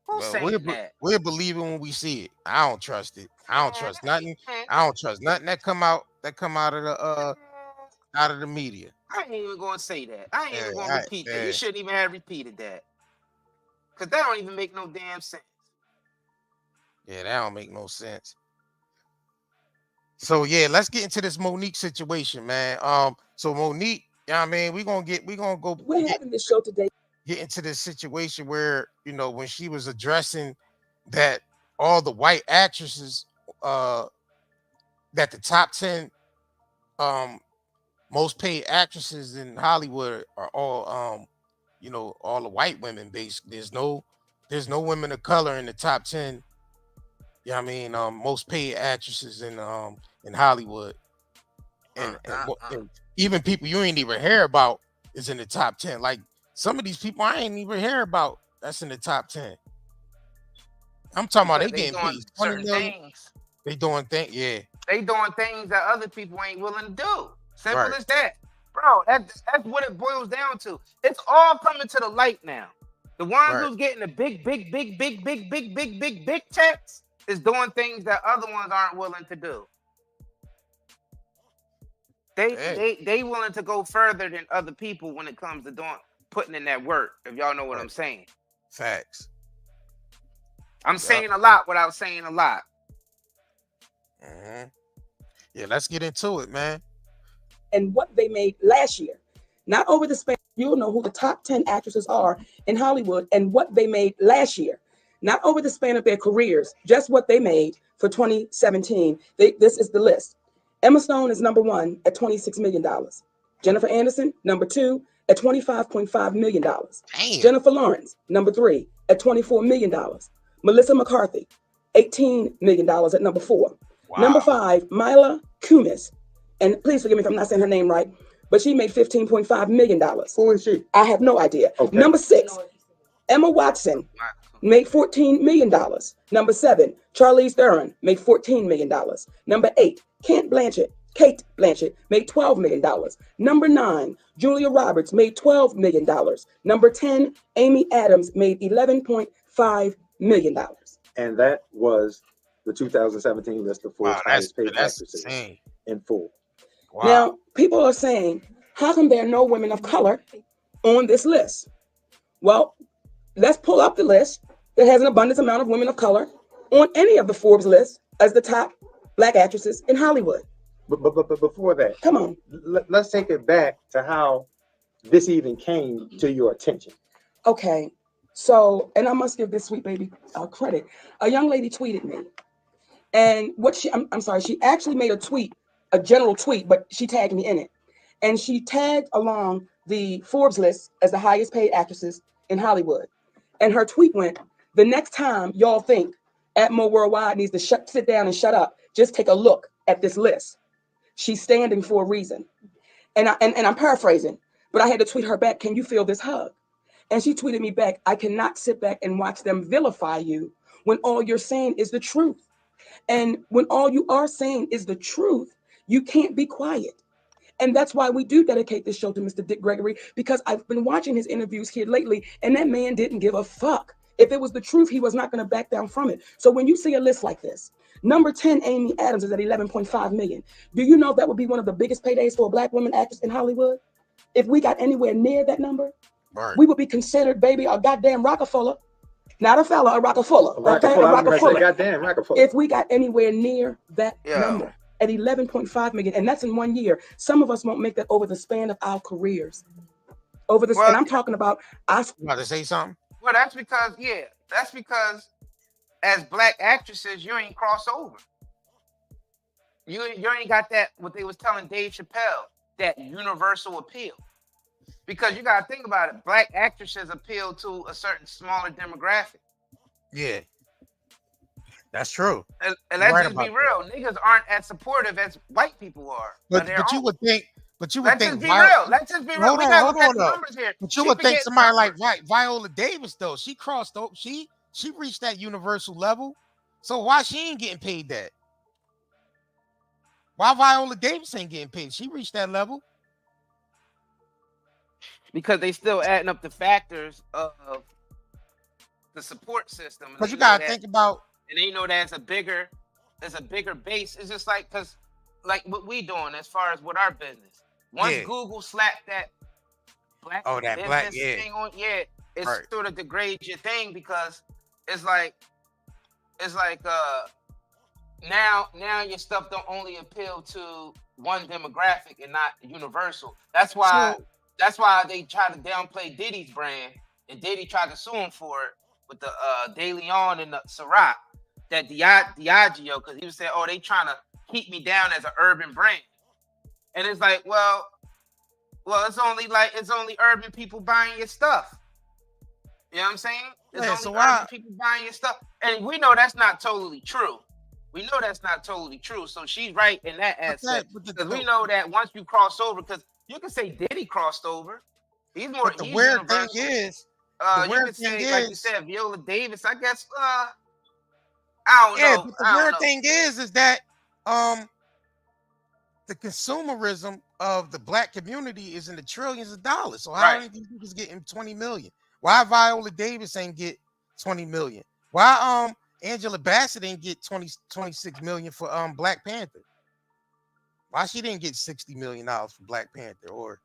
Who's saying that? We'll believe it when we see it. I don't trust it. I don't trust nothing. I don't trust nothing that come out of the media. I ain't even gonna say that. I ain't even gonna repeat that. yeah. You shouldn't even have repeated that. Cause that don't even make no damn sense. Yeah, that don't make no sense. So yeah, let's get into this Monique situation, man. So Monique, I mean, we're having this show today. Get into this situation where, you know, when she was addressing that all the white actresses, that the top 10 most paid actresses in Hollywood are all you know, all the white women. Basically, there's no women of color in the top 10. You know what I mean? Most paid actresses in Hollywood, and even people you ain't even hear about is in the top 10. Like some of these people I ain't even hear about that's in the top 10. I'm talking about they getting paid $20 million. Things. They doing things, yeah. They doing things that other people ain't willing to do. Simple as that. Bro, that's what it boils down to. It's all coming to the light now. The ones who's getting the big checks is doing things that other ones aren't willing to do. They willing to go further than other people when it comes to putting in that work, if y'all know what I'm saying. Facts. I'm saying a lot without saying a lot. Yeah, let's get into it, man. And what they made last year, not over the span. You'll know who the top 10 actresses are in Hollywood and what they made last year, not over the span of their careers, just what they made for 2017. This is the list. Emma Stone is number 1 at $26 million. Jennifer Aniston, number 2 at $25.5 million. Damn. Jennifer Lawrence, number 3 at $24 million. Melissa McCarthy, $18 million at number 4. Wow. Number 5, Mila Kunis. And please forgive me if I'm not saying her name right, but she made $15.5 million. Who is she? I have no idea. Okay. Number 6, Emma Watson made $14 million. Number 7, Charlize Theron made $14 million. Number 8, Kate Blanchett made $12 million. Number 9, Julia Roberts made $12 million. Number 10, Amy Adams made $11.5 million. And that was the 2017 list of Forbes highest paid actresses in full. Wow. Now, people are saying, how come there are no women of color on this list? Well, let's pull up the list that has an abundant amount of women of color on any of the Forbes lists as the top Black actresses in Hollywood. But before that, come on, let's take it back to how this even came to your attention. Okay, so, and I must give this sweet baby credit. A young lady tweeted me, and I'm sorry, she actually made a general tweet, but she tagged me in it. And she tagged along the Forbes list as the highest paid actresses in Hollywood. And her tweet went, the next time y'all think Atmo Worldwide needs to sit down and shut up, just take a look at this list. She's standing for a reason. And I'm paraphrasing, but I had to tweet her back, can you feel this hug? And she tweeted me back, I cannot sit back and watch them vilify you when all you're saying is the truth. And when all you are saying is the truth, you can't be quiet. And that's why we do dedicate this show to Mr. Dick Gregory, because I've been watching his interviews here lately, and that man didn't give a fuck. If it was the truth, he was not going to back down from it. So when you see a list like this, number 10, Amy Adams is at $11.5 million. Do you know that would be one of the biggest paydays for a Black woman actress in Hollywood? If we got anywhere near that number, we would be considered, baby, a goddamn Rockefeller. Not a fella, a Rockefeller. Okay? A Rockefeller. Goddamn Rockefeller. If we got anywhere near that number, at $11.5 million, and that's in 1 year. Some of us won't make that over the span of our careers. And I'm talking about us. You about to say something? Well, that's because as Black actresses, you ain't cross over. You ain't got that, what they was telling Dave Chappelle, that universal appeal. Because you gotta think about it, Black actresses appeal to a certain smaller demographic. Yeah. That's true. And You're let's right just be about real. Niggas aren't as supportive as white people are. But you would think, Let's just be real. Let's just be real. Hold We on, gotta hold look at on the though. numbers here. But you She would think forget somebody like numbers. Viola Davis though. She crossed over. She reached that universal level. So why she ain't getting paid that? Why Viola Davis ain't getting paid? She reached that level. Because they still adding up the factors of the support system. Because you gotta think about, and they know that it's a bigger base. It's just like, because like what we doing as far as with our business. Once Google slapped that black business thing on, it's sort of degrades your thing, because it's like now your stuff don't only appeal to one demographic and not universal. That's why they try to downplay Diddy's brand, and Diddy tried to sue him for it with the De Leon and the Ciroc, that Diageo, because he was saying, oh, they trying to keep me down as an urban brand. And it's like, well, it's only urban people buying your stuff. You know what I'm saying? It's only urban people buying your stuff. And we know that's not totally true. So she's right in that aspect. Because we know that once you cross over, because you can say Diddy crossed over. He's more. But the weird thing is, like you said, Viola Davis. I guess. I don't know. But the weird thing is that the consumerism of the black community is in the trillions of dollars. So how many people is getting 20 million? Why Viola Davis ain't get 20 million? Why Angela Bassett didn't get 26 million for Black Panther? Why she didn't get $60 million for Black Panther? Or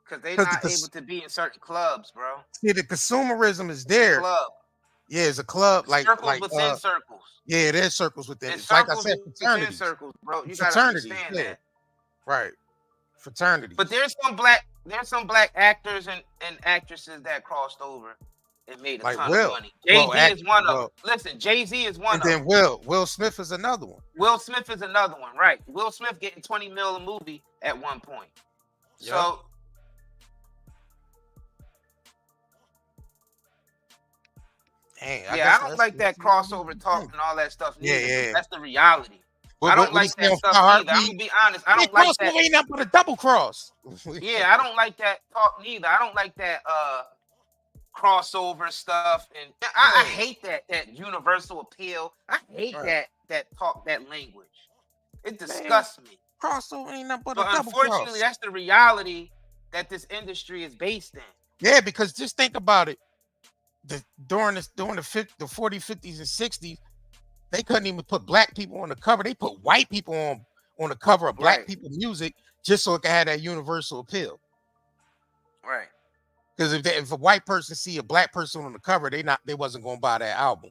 because they're not able to be in certain clubs, bro. See, the consumerism is there. Club. Yeah, it's a club circles within circles. Yeah, there's circles within. It's like I said, fraternities. Circles, bro. You gotta understand that. Right. Fraternity. But there's some black actors and actresses that crossed over and made a ton of money. Jay-Z is one of them. Listen, Jay-Z is one of them. And then Will Smith is another one. Right. Will Smith getting 20 mil a movie at one point. Yep. So I don't like that crossover talk and all that stuff. Yeah. That's the reality. I don't like that stuff either. I'm gonna be honest. I don't like that. Ain't up with a double cross. I don't like that talk neither. I don't like that crossover stuff, and I hate that universal appeal. I hate that talk, that language. It disgusts me. Crossover ain't nothing but a double cross. Unfortunately, that's the reality that this industry is based in. Yeah, because just think about it. During the 40s, 50s, and 60s, they couldn't even put black people on the cover. They put white people on the cover of black people music just so it could have that universal appeal. Right. Because if a white person see a black person on the cover, they wasn't going to buy that album.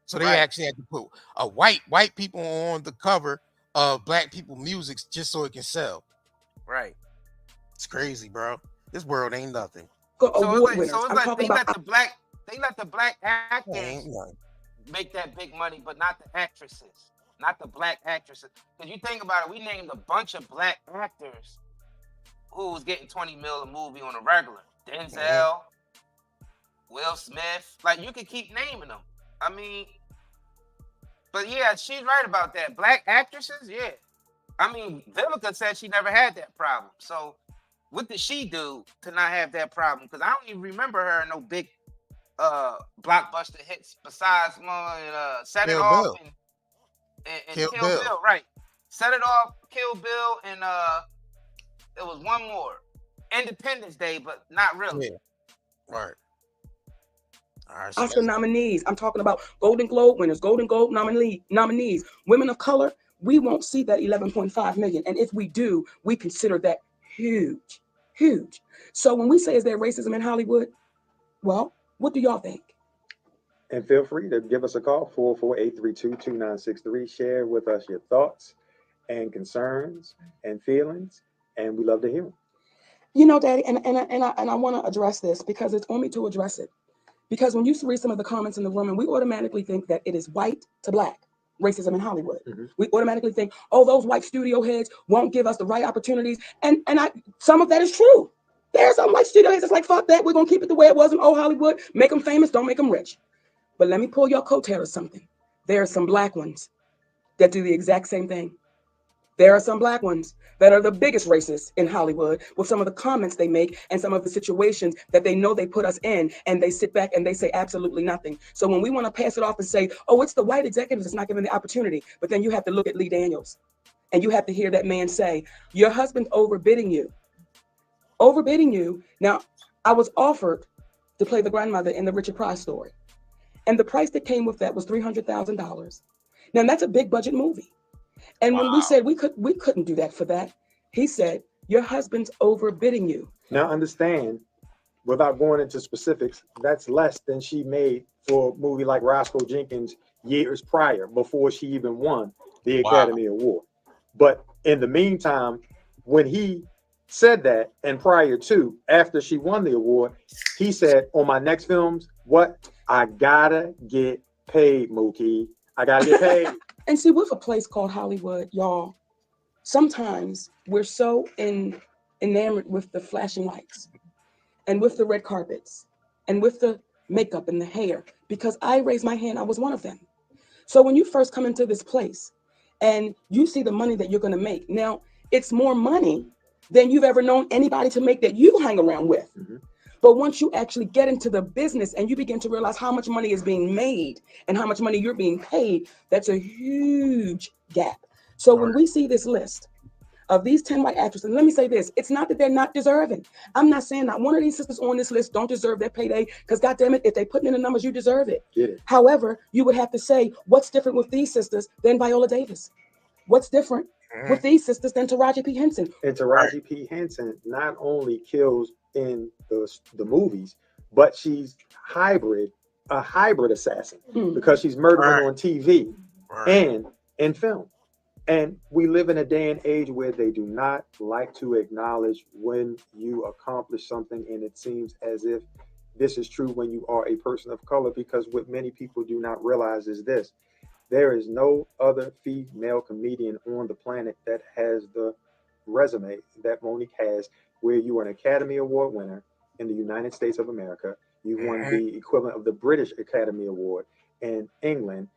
So they actually had to put a white people on the cover of black people music just so it can sell. Right. It's crazy, bro. This world ain't nothing. So it's like they let the black actors make that big money, but not the actresses, not the black actresses. Because you think about it, we named a bunch of black actors who was getting 20 mil a movie on a regular. Denzel, Will Smith, like you could keep naming them. I mean, but yeah, she's right about that. Black actresses, yeah. I mean, Vivica said she never had that problem. So what did she do to not have that problem? Because I don't even remember her in no big blockbuster hits besides Set It Off and Kill Bill. Right. Set It Off, Kill Bill, and it was one more. Independence Day, but not really. Yeah. Right. All right. Oscar nominees. I'm talking about Golden Globe winners, Golden Globe nominees. Women of color, we won't see that 11.5 million. And if we do, we consider that huge, huge. So when we say, is there racism in Hollywood? Well, what do y'all think? And feel free to give us a call, 448-322-2963. Share with us your thoughts and concerns and feelings, and we love to hear them. You know, Daddy, and I want to address this because it's on me to address it. Because when you read some of the comments in the room, and we automatically think that it is white to black racism in Hollywood. Mm-hmm. We automatically think, oh, those white studio heads won't give us the right opportunities. And some of that is true. There's some white studio heads that's like, fuck that. We're going to keep it the way it was in old Hollywood. Make them famous, don't make them rich. But let me pull your coattail or something. There are some black ones that do the exact same thing. There are some black ones that are the biggest racists in Hollywood with some of the comments they make and some of the situations that they know they put us in, and they sit back and they say absolutely nothing. So when we want to pass it off and say, oh, it's the white executives that's not given the opportunity, but then you have to look at Lee Daniels and you have to hear that man say, your husband's overbidding you. Overbidding you. Now, I was offered to play the grandmother in the Richard Pryor story. And the price that came with that was $300,000. Now, that's a big budget movie. And when we said we couldn't do that for that, he said, your husband's overbidding you. Now understand, without going into specifics, that's less than she made for a movie like Roscoe Jenkins years prior, before she even won the Academy Award. But in the meantime, when he said that, and prior to, after she won the award, he said, on my next films, what? I gotta get paid, Mookie. I gotta get paid. And see, with a place called Hollywood, y'all, sometimes we're so enamored with the flashing lights and with the red carpets and with the makeup and the hair, because I raised my hand, I was one of them. So when you first come into this place and you see the money that you're going to make, now it's more money than you've ever known anybody to make that you hang around with. Mm-hmm. But once you actually get into the business and you begin to realize how much money is being made and how much money you're being paid, that's a huge gap. So when we see this list of these 10 white actresses, and let me say this, it's not that they're not deserving. I'm not saying that one of these sisters on this list don't deserve their payday, because goddamn it, if they put in the numbers, you deserve it. However, you would have to say, what's different with these sisters than Viola Davis? What's different with these sisters than Taraji P. Henson? And Taraji P. Henson not only kills in the movies, but she's a hybrid assassin, because she's murdering on TV and in film. And we live in a day and age where they do not like to acknowledge when you accomplish something, and it seems as if this is true when you are a person of color, because what many people do not realize is this: there is no other female comedian on the planet that has the resume that Monique has, where you are an Academy Award winner in the United States of America. You won the equivalent of the British Academy Award in England,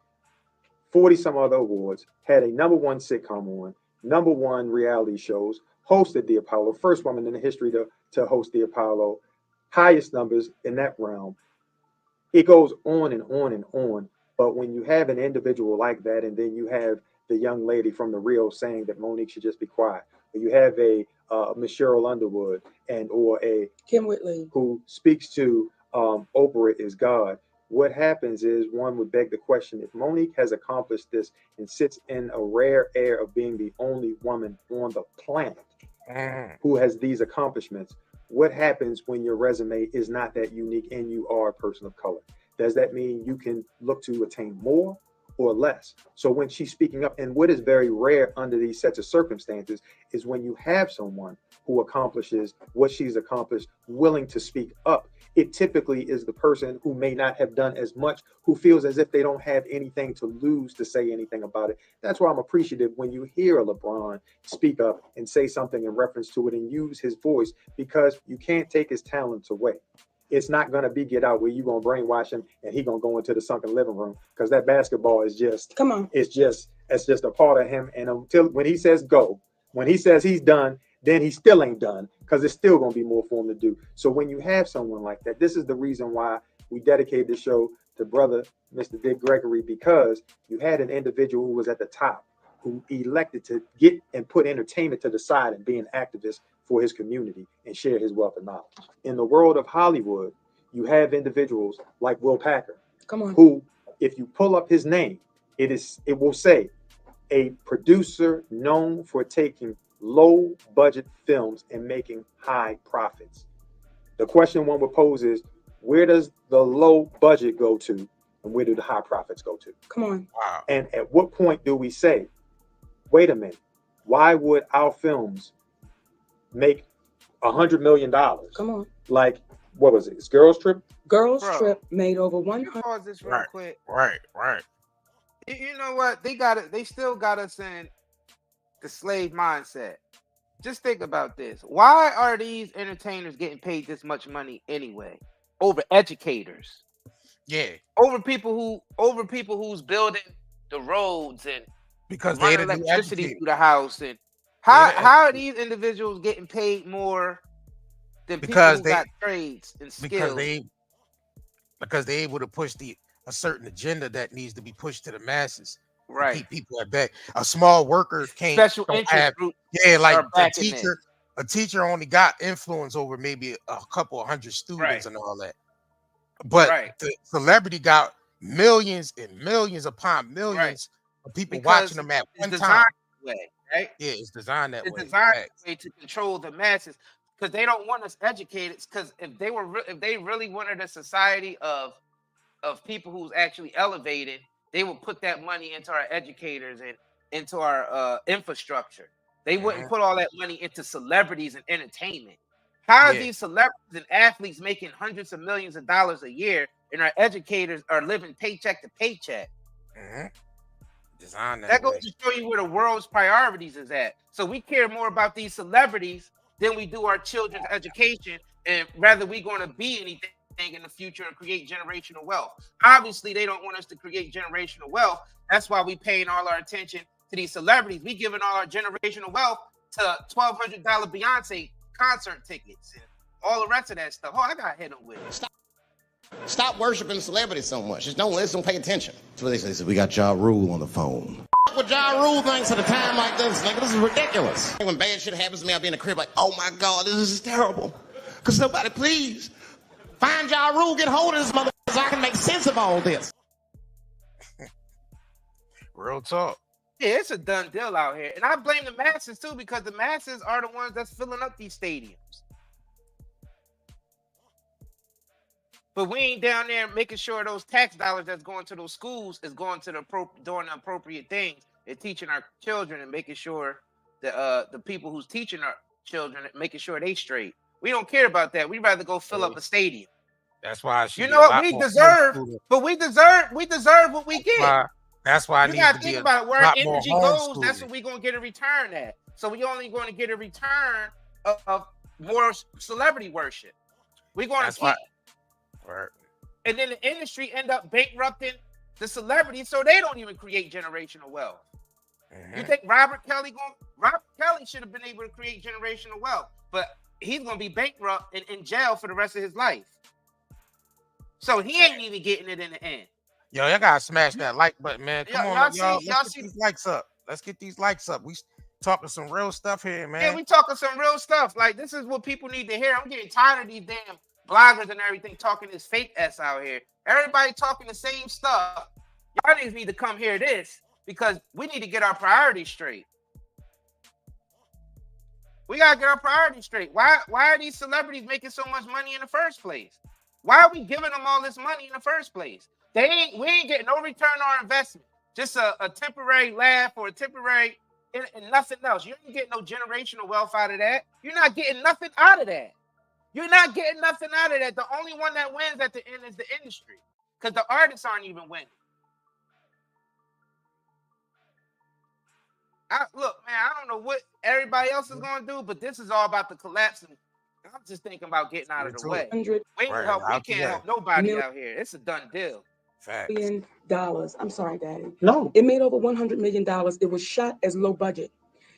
40 some other awards, had a #1 sitcom on, #1 reality shows, hosted the Apollo, first woman in the history to host the Apollo, highest numbers in that realm. It goes on and on and on. But when you have an individual like that, and then you have the young lady from The Real saying that Monique should just be quiet, or you have a Miss Cheryl Underwood or a Kim Whitley who speaks to Oprah is God, what happens is one would beg the question: if Monique has accomplished this and sits in a rare air of being the only woman on the planet who has these accomplishments, what happens when your resume is not that unique and you are a person of color? Does that mean you can look to attain more or less? So when she's speaking up, and what is very rare under these sets of circumstances is when you have someone who accomplishes what she's accomplished willing to speak up, it typically is the person who may not have done as much, who feels as if they don't have anything to lose to say anything about it. That's why I'm appreciative when you hear a LeBron speak up and say something in reference to it and use his voice, because you can't take his talents away. It's not going to be Get Out where you're going to brainwash him and he's going to go into the sunken living room, because that basketball is just, it's just a part of him. And until when he says go, when he says he's done, then he still ain't done, because it's still going to be more for him to do. So when you have someone like that, this is the reason why we dedicated the show to brother Mr. Dick Gregory, because you had an individual who was at the top, who elected to get and put entertainment to the side and be an activist for his community and share his wealth of knowledge. In the world of Hollywood, you have individuals like Will Packer, who, if you pull up his name, it will say a producer known for taking low budget films and making high profits. The question one would pose is, where does the low budget go to and where do the high profits go to? And at what point do we say, wait a minute, why would our films make $100 million? Like, what was it? It's Girls Trip? Girls Trip made over 100. Pause this real quick. Right. You know what? They still got us in the slave mindset. Just think about this. Why are these entertainers getting paid this much money anyway over educators? Yeah, over people who's building the roads and because they running the new electricity educated. through the house. And They the how are educated. these individuals getting paid more than people Because who got trades and because skills? they because they're able to push a certain agenda that needs to be pushed to the masses and Right. keep people at bay. A small worker Special don't interest have groups like are backing this. a teacher only got influence over maybe a couple of hundred students Right. and all that. But Right. the celebrity got millions and millions upon Right. millions of people Because watching them at it's one designed time. that way, right? Yeah, it's designed that It's way. designed Facts. that way to control the masses because they don't want us educated. Because if they really wanted a society of people who's actually elevated, they would put that money into our educators and into our infrastructure. They wouldn't Mhm. put all that money into celebrities and entertainment. How are Yeah. these celebrities and athletes making hundreds of millions of dollars a year, and our educators are living paycheck to paycheck? Mhm. Designed That that goes way. to show you where the world's priorities is at. So we care more about these celebrities than we do our children's education, and rather we going to be anything in the future and create generational wealth. Obviously, they don't want us to create generational wealth. That's why we paying all our attention to these celebrities. We giving all our generational wealth to $1,200 Beyonce concert tickets and all the rest of that stuff. Oh, I got hit them with it. Stop worshiping celebrities so much. Just don't listen, pay attention. That's what they say. We got Ja Rule on the phone. What Ja Rule thinks at a time like this, nigga, this is ridiculous. When bad shit happens to me, I'll be in the crib like, oh my God, this is terrible. Could somebody please find Ja Rule, get hold of this mother so I can make sense of all this. Real talk. Yeah, it's a done deal out here. And I blame the masses too, because the masses are the ones that's filling up these stadiums. But we ain't down there making sure those tax dollars that's going to those schools is going to doing the appropriate things and teaching our children and making sure that the people who's teaching our children making sure they straight. We don't care about that. We'd rather go fill up a stadium. That's why I should You be know a what lot we more deserve, homeschooling. but we deserve what we get. That's why I You need gotta to be think a about it. Where lot more energy goes, that's homeschooling. what we're gonna get a return at. So we only going to get a return of more celebrity worship. We're going That's to keep, why. Right. and then the industry end up bankrupting the celebrities, so they don't even create generational wealth. Mhm. You think Robert Kelly should have been able to create generational wealth, but he's gonna be bankrupt and in jail for the rest of his life. So he ain't even getting it in the end. Yo, y'all gotta smash that like button, man. Come on, y'all. Let's get these likes up. Let's get these likes up. We talking some real stuff here, man. Yeah, we talking some real stuff. Like, this is what people need to hear. I'm getting tired of these damn bloggers and everything talking this fake S out here. Everybody talking the same stuff. Y'all niggas need to come hear this because we need to get our priorities straight. We gotta get our priorities straight. Why are these celebrities making so much money in the first place? Why are we giving them all this money in the first place? We ain't getting no return on our investment. Just a temporary laugh or a temporary and nothing else. You ain't getting no generational wealth out of that. You're not getting nothing out of that. You're not getting nothing out of that. The only one that wins at the end is the industry, because the artists aren't even winning. Look, man, I don't know what everybody else is going to do, but this is all about the collapse. And I'm just thinking about getting out of the way. We can't help nobody out here. It's a done deal. Facts. $1 billion. I'm sorry, Daddy. No. It made over $100 million. It was shot as low budget.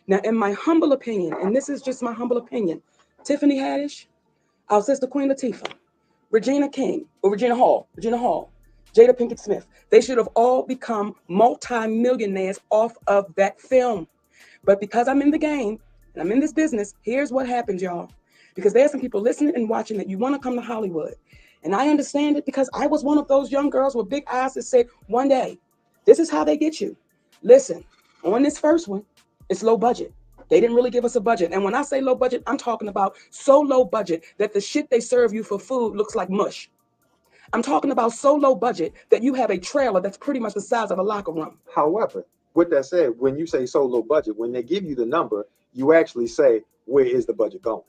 Now, in my humble opinion, and this is just my humble opinion, Tiffany Haddish, our sister Queen Latifah, Regina Hall, Jada Pinkett Smith, they should have all become multi-millionaires off of that film. But because I'm in the game and I'm in this business, here's what happens, y'all. Because there's some people listening and watching that you want to come to Hollywood. And I understand it because I was one of those young girls with big eyes that said, one day, this is how they get you. Listen, on this first one, it's low budget. They didn't really give us a budget. And when I say low budget, I'm talking about so low budget that the shit they serve you for food looks like mush. I'm talking about so low budget that you have a trailer that's pretty much the size of a locker room. However, with that said, when you say so low budget, when they give you the number, you actually say, where is the budget going?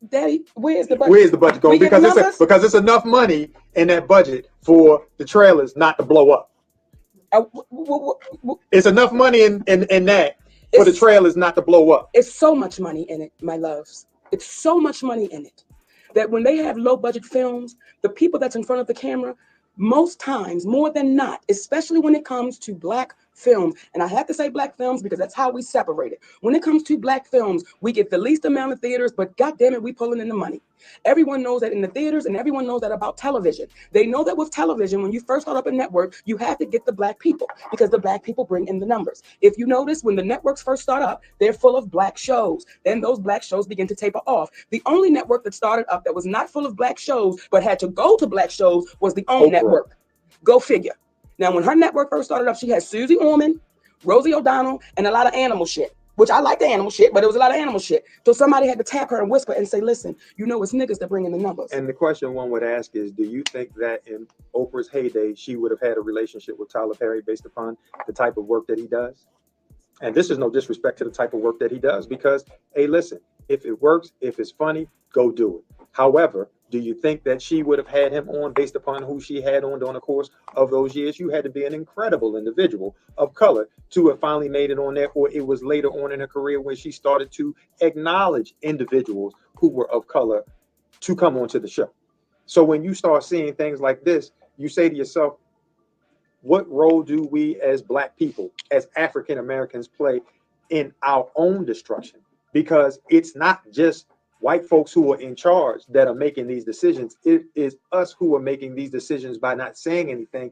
Daddy, where is the budget? Where is the budget going? Because it's enough money in that budget for the trailers not to blow up. It's enough money in that for the trailers not to blow up. It's so much money in it, my loves. It's so much money in it that when they have low budget films, the people that's in front of the camera most times, more than not, especially when it comes to black films, and I have to say black films because that's how we separate it. When it comes to black films, we get the least amount of theaters, but God damn it, we pulling in the money. Everyone knows that in the theaters, and everyone knows that about television. They know that with television, when you first start up a network, you have to get the black people because the black people bring in the numbers. If you notice, when the networks first start up, they're full of black shows. Then those black shows begin to taper off. The only network that started up that was not full of black shows, but had to go to black shows was the OWN network. Go figure. Now, when her network first started up, she had Susie Orman, Rosie O'Donnell, and a lot of animal shit, which I like the animal shit, but it was a lot of animal shit. So somebody had to tap her and whisper and say, listen, you know, it's niggas that bring in the numbers. And the question one would ask is, do you think that in Oprah's heyday, she would have had a relationship with Tyler Perry based upon the type of work that he does? And this is no disrespect to the type of work that he does, because, hey, listen, if it works, if it's funny, go do it. However, do you think that she would have had him on based upon who she had on during the course of those years? You had to be an incredible individual of color to have finally made it on there, or it was later on in her career when she started to acknowledge individuals who were of color to come onto the show. So when you start seeing things like this, you say to yourself, what role do we as black people, as African Americans, play in our own destruction? Because it's not just white folks who are in charge that are making these decisions. It is us who are making these decisions by not saying anything.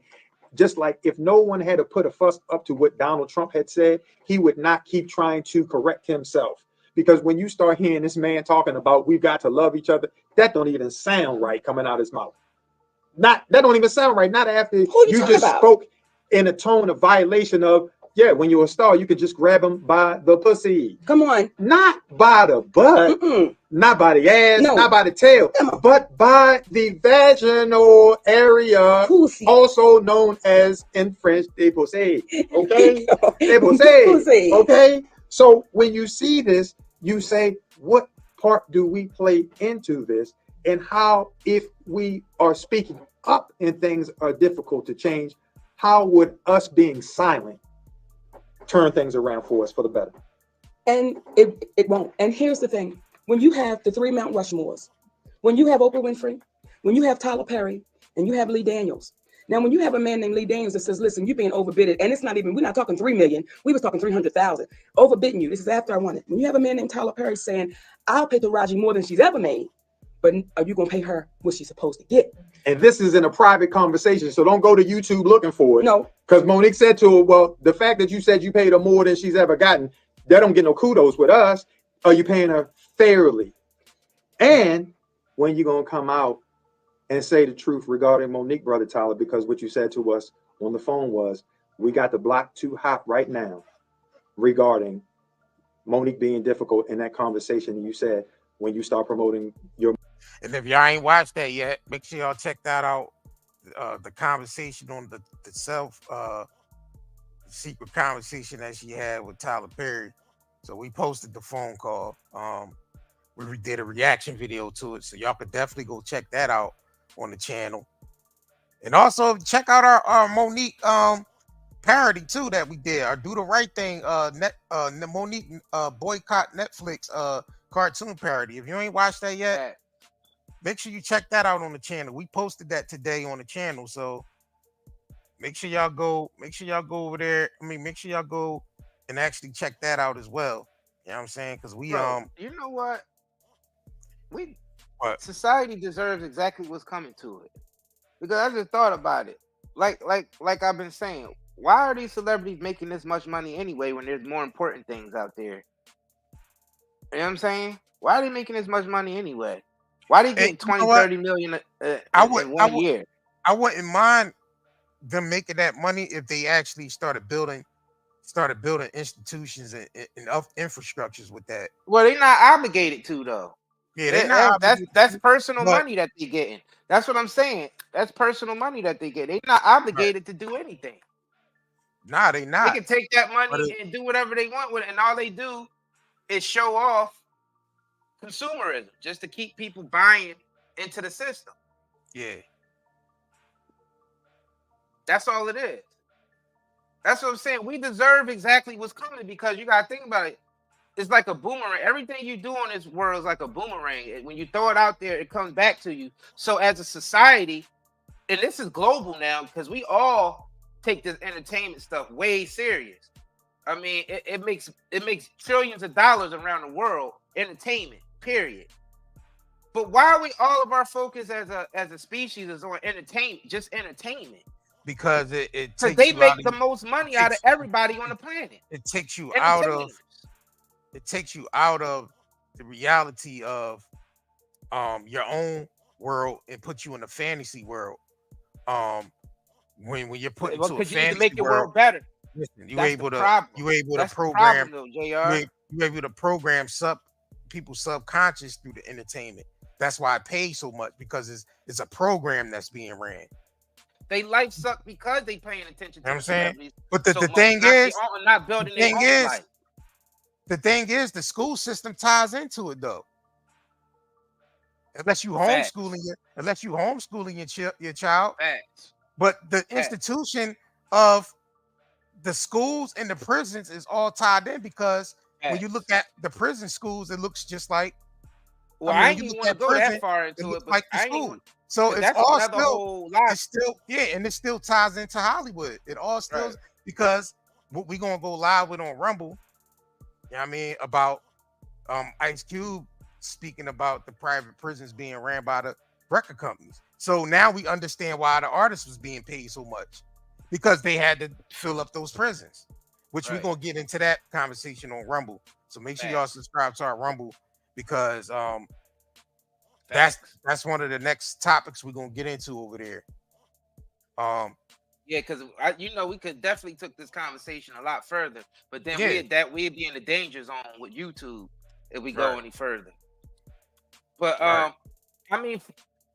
Just like if no one had to put a fuss up to what Donald Trump had said, he would not keep trying to correct himself. Because when you start hearing this man talking about we've got to love each other, that don't even sound right coming out of his mouth. That don't even sound right. Not after you just spoke in a tone of violation of, yeah, when you're a star, you could just grab them by the pussy. Come on. Not by the butt, not by the ass, not by the tail, but by the vaginal area, pussy. Also known as in French, des poussées. Okay? Des poussées. Okay? So when you see this, you say, what part do we play into this? And how, if we are speaking up and things are difficult to change, how would us being silent turn things around for us for the better? And it won't. And here's the thing. When you have the three Mount Rushmores, when you have Oprah Winfrey, when you have Tyler Perry, and you have Lee Daniels. Now, when you have a man named Lee Daniels that says, listen, you're being overbidded, and it's not even, we're not talking 3 million, we was talking 300,000, overbidding you. This is after I won it. When you have a man named Tyler Perry saying, I'll pay Taraji more than she's ever made, but are you going to pay her what she's supposed to get? And this is in a private conversation, so don't go to YouTube looking for it. No. Because Monique said to her, well, the fact that you said you paid her more than she's ever gotten, that don't get no kudos with us. Are you paying her fairly? And when you going to come out and say the truth regarding Monique, Brother Tyler, because what you said to us on the phone was, we got the block too hot right now regarding Monique being difficult in that conversation. And you said, when you start promoting your... And if y'all ain't watched that yet, make sure y'all check that out. The conversation on the secret conversation that she had with Tyler Perry. So we posted the phone call. We did a reaction video to it. So y'all could definitely go check that out on the channel. And also check out our Monique parody too that we did. Our Do the Right Thing Monique boycott Netflix cartoon parody. If you ain't watched that yet, make sure you check that out on the channel. We posted that today on the channel, so make sure y'all go over there. I mean, make sure y'all go and actually check that out as well. You know what I'm saying? Because we you know what? Society deserves exactly what's coming to it. Because I just thought about it. Like I've been saying, why are these celebrities making this much money anyway when there's more important things out there? You know what I'm saying? Why are they making this much money anyway? Why are they getting 20, 30 million in 1 year? I wouldn't mind them making that money if they actually started building institutions and infrastructures with that. Well, they're not obligated to though. Yeah, they're not. That's personal money that they're getting. That's what I'm saying. That's personal money that they get. They're not obligated to do anything. Nah, they not. They can take that money and do whatever they want with it, and all they do is show off consumerism just to keep people buying into the system. Yeah. That's all it is. That's what I'm saying. We deserve exactly what's coming because you got to think about it. It's like a boomerang. Everything you do in this world is like a boomerang. When you throw it out there, it comes back to you. So as a society, and this is global now because we all take this entertainment stuff way serious. I mean, it makes trillions of dollars around the world, entertainment, period. But why are we all of our focus as a species is on entertainment, just entertainment? Because it Because takes they you out make of the most money out of everybody on the planet. it takes you out of Entertainers. it takes you out of the reality of your own world and put you in a fantasy world. When you're put into a Because you need to fantasy make your world, world better. listen, you That's able the to problem. you able That's to the program problem, though, JR. you able to program people's subconscious through the entertainment. That's why I pay so much, because it's a program that's being ran. They life suck because they paying attention to You know what I'm saying? celebrities. But the so much, thing not is, their own, not building the their thing own is, life. the thing is, the school system ties into it though. Unless you Facts. homeschooling your child, Facts. but the institution of the schools and the prisons is all tied in, because when you look at the prison schools, it looks just like. Well, I ain't even want to go that far into it, but like the I ain't school. even, So it's that's all another still, whole lot. it's still, and it still ties into Hollywood. It all still, Right. because what we gonna go live with on Rumble, you know what I mean, about Ice Cube speaking about the private prisons being ran by the record companies. So now we understand why the artist was being paid so much, because they had to fill up those prisons, which we're gonna get into that conversation on Rumble. So make sure y'all subscribe to our Rumble, because that's one of the next topics we're gonna get into over there. Yeah, because we could definitely took this conversation a lot further, but then we'd be in the danger zone with YouTube if we go any further. But I mean,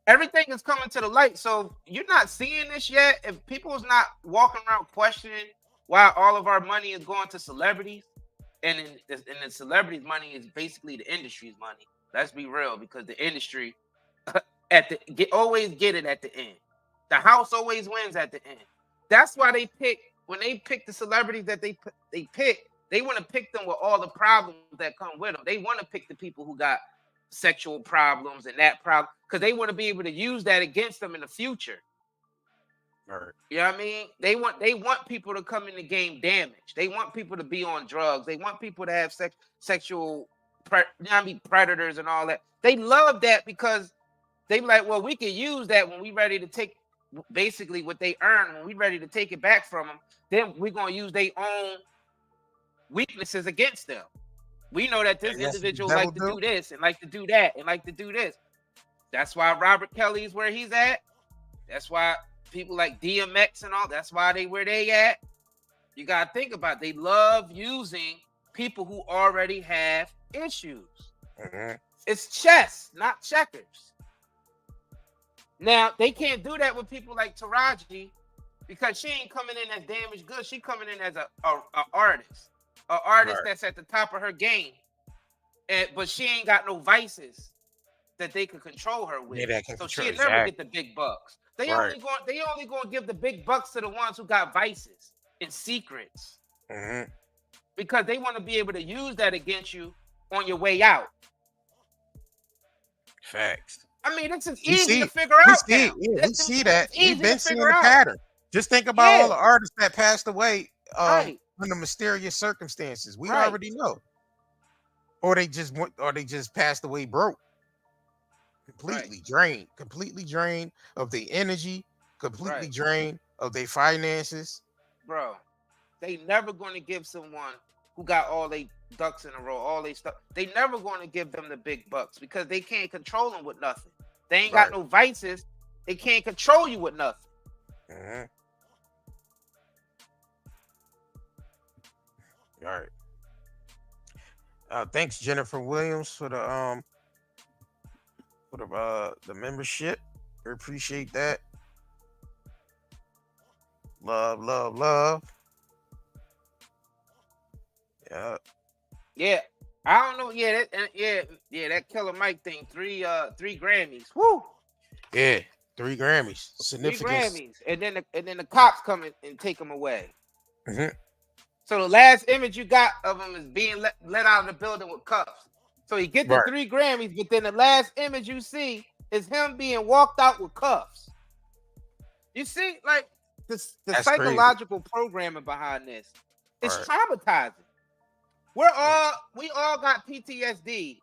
everything is coming to the light, so you're not seeing this yet. If people's not walking around questioning why all of our money is going to celebrities, and the celebrities' money is basically the industry's money. Let's be real, because the industry always get it at the end. The house always wins at the end. That's why when they pick the celebrities that they pick, they want to pick them with all the problems that come with them. They want to pick the people who got sexual problems and that problem, because they want to be able to use that against them in the future. Right. You know what I mean? They want people to come in the game damaged. They want people to be on drugs. They want people to have sexual predators and all that. They love that, because they be like, well, we can use that when we ready to take basically what they earn, when we ready to take it back from them. Then we're gonna use their own weaknesses against them. We know that this individual like to do this and like to do that and like to do this. That's why Robert Kelly is where he's at. That's why people like DMX and all, that's why they where they at. You gotta think about it. They love using people who already have issues. It's chess, not checkers. Now they can't do that with people like Taraji, because she ain't coming in as damaged goods. She coming in as a artist, that's at the top of her game, but she ain't got no vices that they could control her with. So she'll never get the big bucks. They only going to give the big bucks to the ones who got vices and secrets, because they want to be able to use that against you on your way out. Facts. I mean, this is easy to figure out. We see that. We've been seeing the pattern. Just think about all the artists that passed away under mysterious circumstances. We already know, or they just passed away broke, completely drained of their energy, completely drained of their finances. Bro, they never going to give someone who got all their ducks in a row, all they stuff. They never going to give them the big bucks, because they can't control them with nothing. They ain't got no vices. They can't control you with nothing. All right. Thanks, Jennifer Williams, for the membership. We appreciate that. Love. Yeah. I don't know. That Killer Mike thing. 3 Grammys. Woo. Yeah, 3 Grammys. 3 Grammys, and then the cops come and take them away. So the last image you got of him is being let out of the building with cuffs. So he get the 3 Grammys, but then the last image you see is him being walked out with cuffs. You see, like the That's crazy. psychological programming behind this is Right. traumatizing. We all got PTSD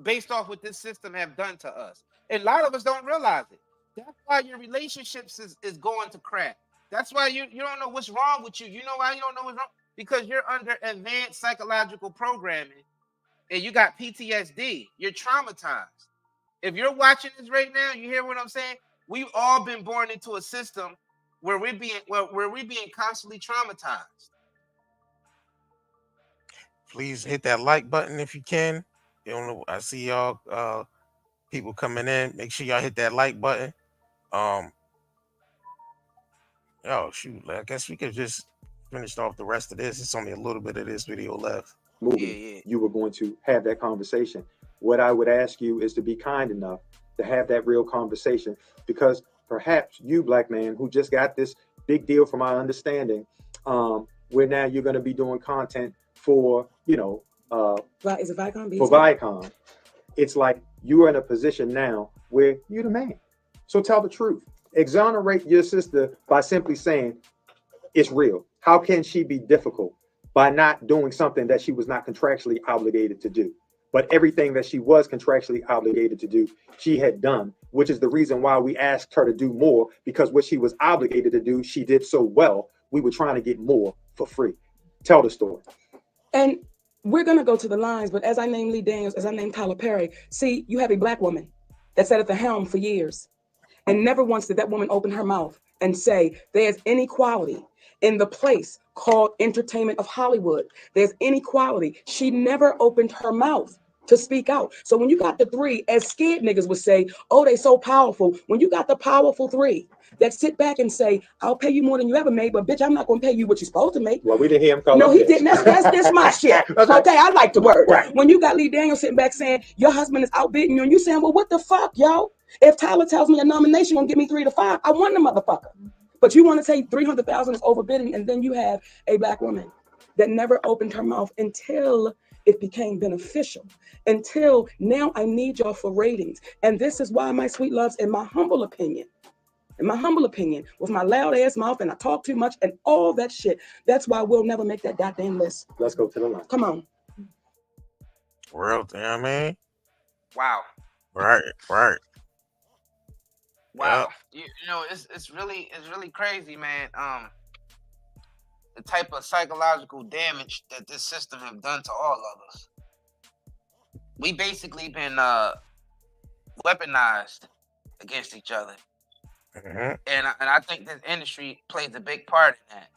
based off what this system have done to us. And a lot of us don't realize it. That's why your relationships is going to crap. That's why you don't know what's wrong with you. You know why you don't know what's wrong? Because you're under advanced psychological programming and you got PTSD. You're traumatized. If you're watching this right now, you hear what I'm saying? We've all been born into a system where we're being constantly traumatized. Please hit that like button if you can. You don't know. I see y'all people coming in. Make sure y'all hit that like button. Oh shoot, I guess we could just finish off the rest of this. It's only a little bit of this video left. Movie, you were going to have that conversation. What I would ask you is to be kind enough to have that real conversation, because perhaps you, black man, who just got this big deal from my understanding, where now you're going to be doing content for, is it Viacom? For Viacom. It's like you are in a position now where you're the man. So tell the truth. Exonerate your sister by simply saying it's real. How can she be difficult by not doing something that she was not contractually obligated to do? But everything that she was contractually obligated to do, she had done, which is the reason why we asked her to do more, because what she was obligated to do, she did so well. We were trying to get more for free. Tell the story. And we're going to go to the lines, but as I named Lee Daniels, as I named Tyler Perry, see, you have a black woman that sat at the helm for years, and never once did that woman open her mouth and say there's inequality in the place called entertainment of Hollywood. There's inequality. She never opened her mouth to speak out. So when you got the three, as scared niggas would say, oh, they so powerful. When you got the powerful three that sit back and say, I'll pay you more than you ever made, but bitch, I'm not going to pay you what you're supposed to make. Well, we didn't hear him call. No, he didn't. That's my shit. Okay, I like the word. Right. When you got Lee Daniels sitting back saying, your husband is outbidding you, and you saying, well, what the fuck, yo? If Tyler tells me a nomination won't give me 3 to 5, I want the motherfucker. But you want to say 300,000 is overbidding, and then you have a black woman that never opened her mouth until it became beneficial. Until now, I need y'all for ratings. And this is why, my sweet loves, in my humble opinion, with my loud ass mouth and I talk too much and all that shit, that's why we'll never make that goddamn list. Let's go to the line. Come on. Real thing, man. Wow. Right. Wow. Yep. It's really crazy, man. The type of psychological damage that this system have done to all of us. We basically been weaponized against each other. Mm-hmm. And I think this industry plays a big part in that.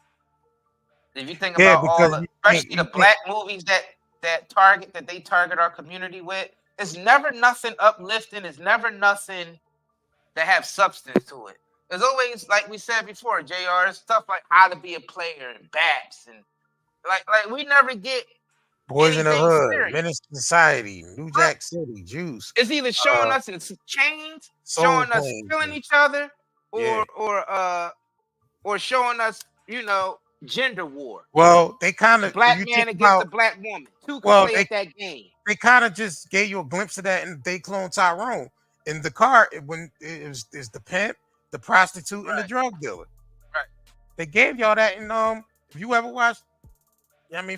If you think about especially the black movies that they target our community with, it's never nothing uplifting. It's never nothing that have substance to it. There's always, like we said before, JR, stuff like How to Be a Player and Baps, and like we never get Boys in the Hood, serious. Menace to Society, New Jack City, Juice. It's either showing us it's chains, showing us killing each other, or showing us, gender war. Well, they kind of black man against the black woman. Two can play at that game. They kind of just gave you a glimpse of that in They Clone Tyrone. In the car, when it was the pimp, the prostitute, and the drug dealer. Right. They gave y'all that in if you ever watched,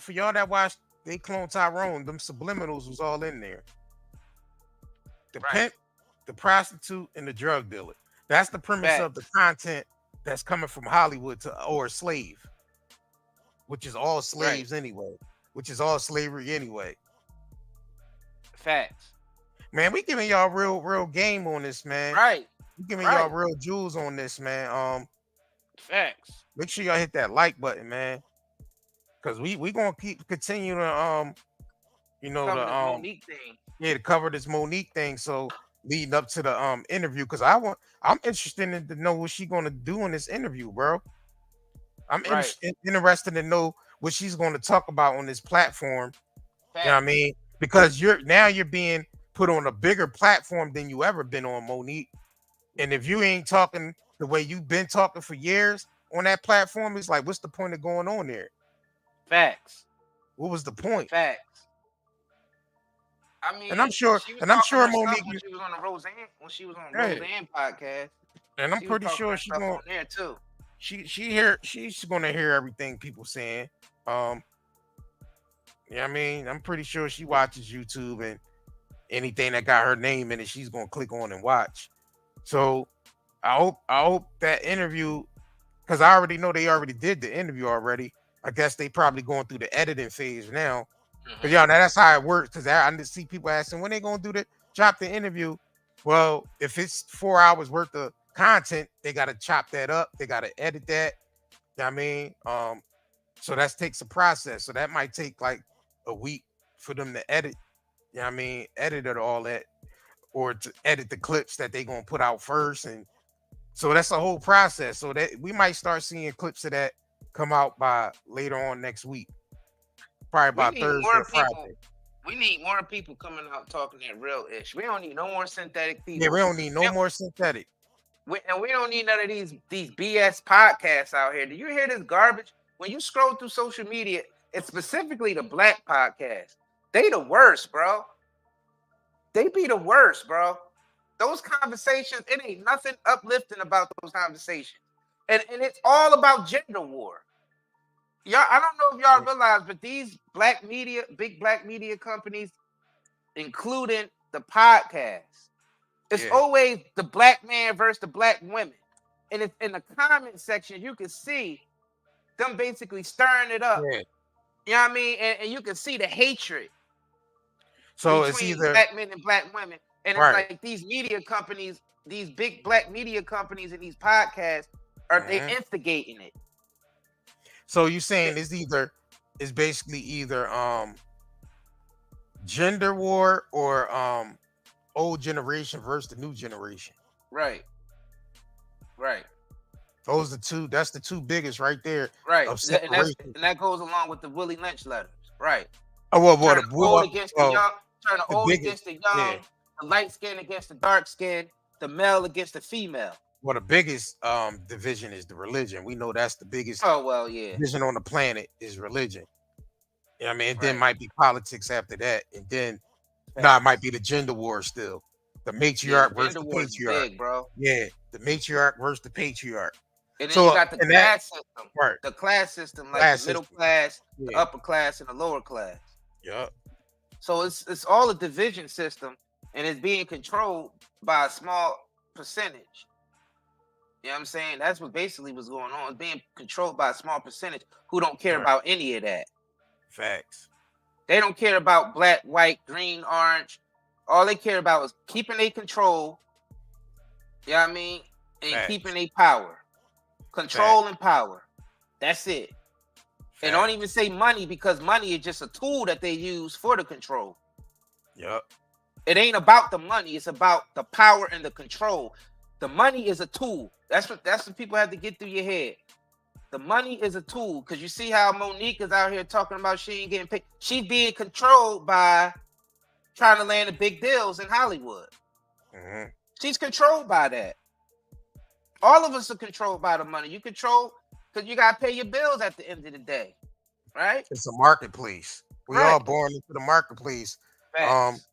for y'all that watched They Clone Tyrone, them subliminals was all in there. The pimp, the prostitute, and the drug dealer. That's the premise of the content that's coming from Hollywood or a slave, which is all slaves anyway, which is all slavery anyway. Facts. Man, we giving y'all real game on this, man. Right. We giving y'all real jewels on this, man. Facts. Make sure y'all hit that like button, man. Cause we gonna continue to the Monique thing. Yeah, to cover this Monique thing. So leading up to the interview, because I'm interested to know what she's gonna do in this interview, bro. I'm interested to know what she's gonna talk about on this platform. Facts. You know what I mean? Because you're being put on a bigger platform than you ever been on, Monique. And if you ain't talking the way you've been talking for years on that platform, it's like, what's the point of going on there? Facts. What was the point? Facts. I mean, and I'm sure Monique, when she was on the Roseanne podcast. And I'm She was pretty talking sure that stuff on there too. she's gonna hear everything people saying. Um, yeah, I mean, I'm pretty sure she watches YouTube and anything that got her name in it, she's gonna click on and watch. So I hope that interview, because I already know they already did the interview already. I guess they probably going through the editing phase now. But Mhm. yeah, now that's how it works. Because I just see people asking when they gonna drop the interview. Well, if it's 4 hours worth of content, they gotta chop that up. They gotta edit that. You know what I mean, so that takes a process. So that might take like a week for them to edit. You know what I mean, edit it all that, or to edit the clips that they gonna put out first, and so that's a whole process. So that we might start seeing clips of that come out by later on next week, probably We by need Thursday or more people. Friday. We need more people coming out talking that real ish. We don't need no more synthetic Yeah, we people. don't need no more synthetic. And we don't need none of these BS podcasts out here. Do you hear this garbage? When you scroll through social media, it's specifically the black podcast. They the worst, bro. They be the worst, bro. Those conversations, it ain't nothing uplifting about those conversations. And it's all about gender war. Y'all, I don't know if y'all realize, but these big black media companies, including the podcast, it's Yeah, always the black man versus the black women. And it's in the comment section, you can see them basically stirring it up. yeah. You know what I mean? And you can see the hatred So it's between either black men and black women. And it's right. like these media companies, these big black media companies and these podcasts are they Mhm. instigating it. So you saying it's basically either gender war or old generation versus the new generation. Right, right, Those are two. That's the two biggest right there right. of And separation. that goes along with the Willie Lynch letters. Right. Oh Turn the old well, against the well, young, turn the the old biggest, against the yeah. young, the light skin against the dark skin, the male against the female. Well, the biggest division is the religion. We know that's the biggest Oh well, yeah. division on the planet is religion. You know what I mean? And then Right. might be politics after that. And then it might Facts. be the gender war still. The Yeah, the matriarch versus gender the war is patriarch. big, bro. Yeah, the matriarch versus the patriarch. And then you So got the and that class system. right, The class system, like the class middle system. class, the Yeah. upper class, and the lower class. Yeah. So it's all a division system, and it's being controlled by a small percentage. You know what I'm saying? That's what basically was going on. It's being controlled by a small percentage who don't care Right. about any of that. Facts. They don't care about black, white, green, orange. All they care about is keeping their control. You know what I mean? And Facts. keeping their power. Control and power. That's it. And don't even say money, because money is just a tool that they use for the control. Yep. It ain't about the money. It's about the power and the control. The money is a tool. That's what people have to get through your head. The money is a tool, because you see how Monique is out here talking about she ain't getting paid. She's being controlled by trying to land the big deals in Hollywood. Mm-hmm. She's controlled by that. All of us are controlled by the money. You control because you gotta pay your bills at the end of the day, right? It's a marketplace. We Right. all born into the marketplace. Facts.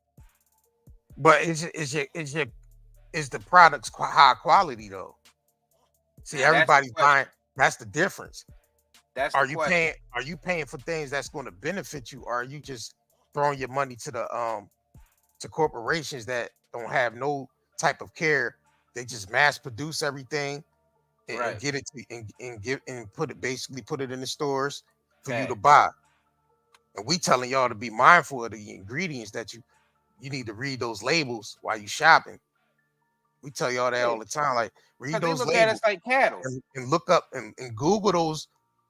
But is the products high quality though? See, Now, that's the everybody's question. buying. That's the difference. That's Are the you question. paying for things that's going to benefit you, or are you just throwing your money to the to corporations that don't have no type of care? They just mass produce everything and Right. get it to and put it in the stores for you to Facts. buy. And we telling y'all to be mindful of the ingredients that you need to read those labels while you shopping. We tell y'all that all the time. Like, read Because they those look at labels us like cattle. and look up and Google those.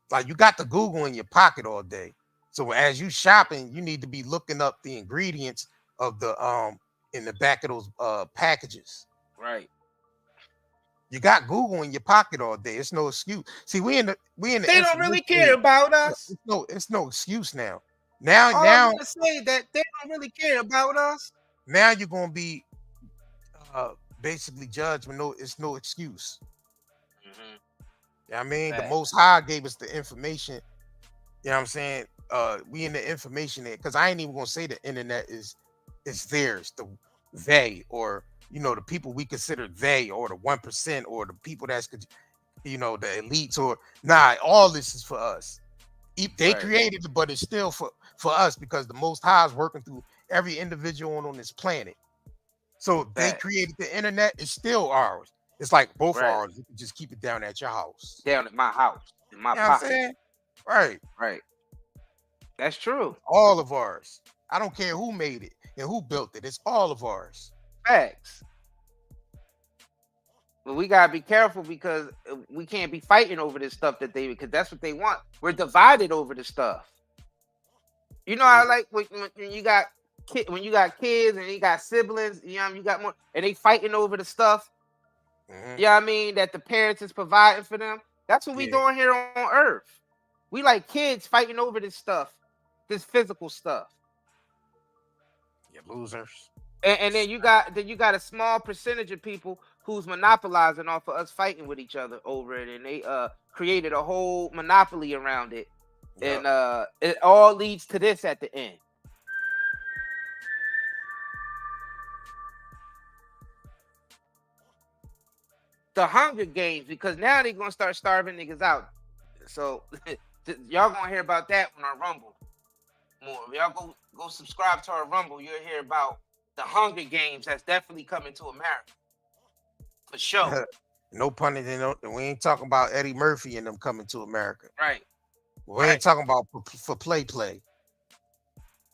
Like, you got the Google in your pocket all day. So as you shopping, you need to be looking up the ingredients of the in the back of those packages. Right. You got Google in your pocket all day. It's no excuse. See, we in the They don't really information care age. about us. It's no excuse now. Now All I'm gonna say that they don't really care about us. now you're gonna be basically judged with it's no excuse. Mm-hmm. You know what I mean? Facts. The Most High gave us the information. You know what I'm saying? We in the information there, because I ain't even gonna say the internet is theirs, the they or you know, the people we consider they, or the 1%, or the people that's, you know, the elites, or nah, all this is for us. They created it, but it's still for us, because the Most High is working through every individual on this planet. So they created the internet. It's still ours. It's like both ours. You can just keep it down at your house. Down at my house, in my You know what I'm pocket. saying? Right. Right. That's true. All of ours. I don't care who made it and who built it. It's all of ours. Facts. But we gotta be careful, because we can't be fighting over this stuff because that's what they want. We're divided over the stuff. You know, I like when you got kids and you got siblings, you know, you got more, and they fighting over the stuff. You know what I mean? That the parents is providing for them. That's what we doing here on Earth. We like kids fighting over this stuff, this physical stuff. You losers. And then you got a small percentage of people who's monopolizing off of us fighting with each other over it, and they created a whole monopoly around it. Yep. And it all leads to this at the end. The Hunger Games, because now they're gonna start starving niggas out. So y'all gonna hear about that on our Rumble more. If y'all go subscribe to our Rumble, you'll hear about the Hunger Games that's definitely coming to America. For sure. No pun intended. We ain't talking about Eddie Murphy and them coming to America. Right. We ain't talking about for play.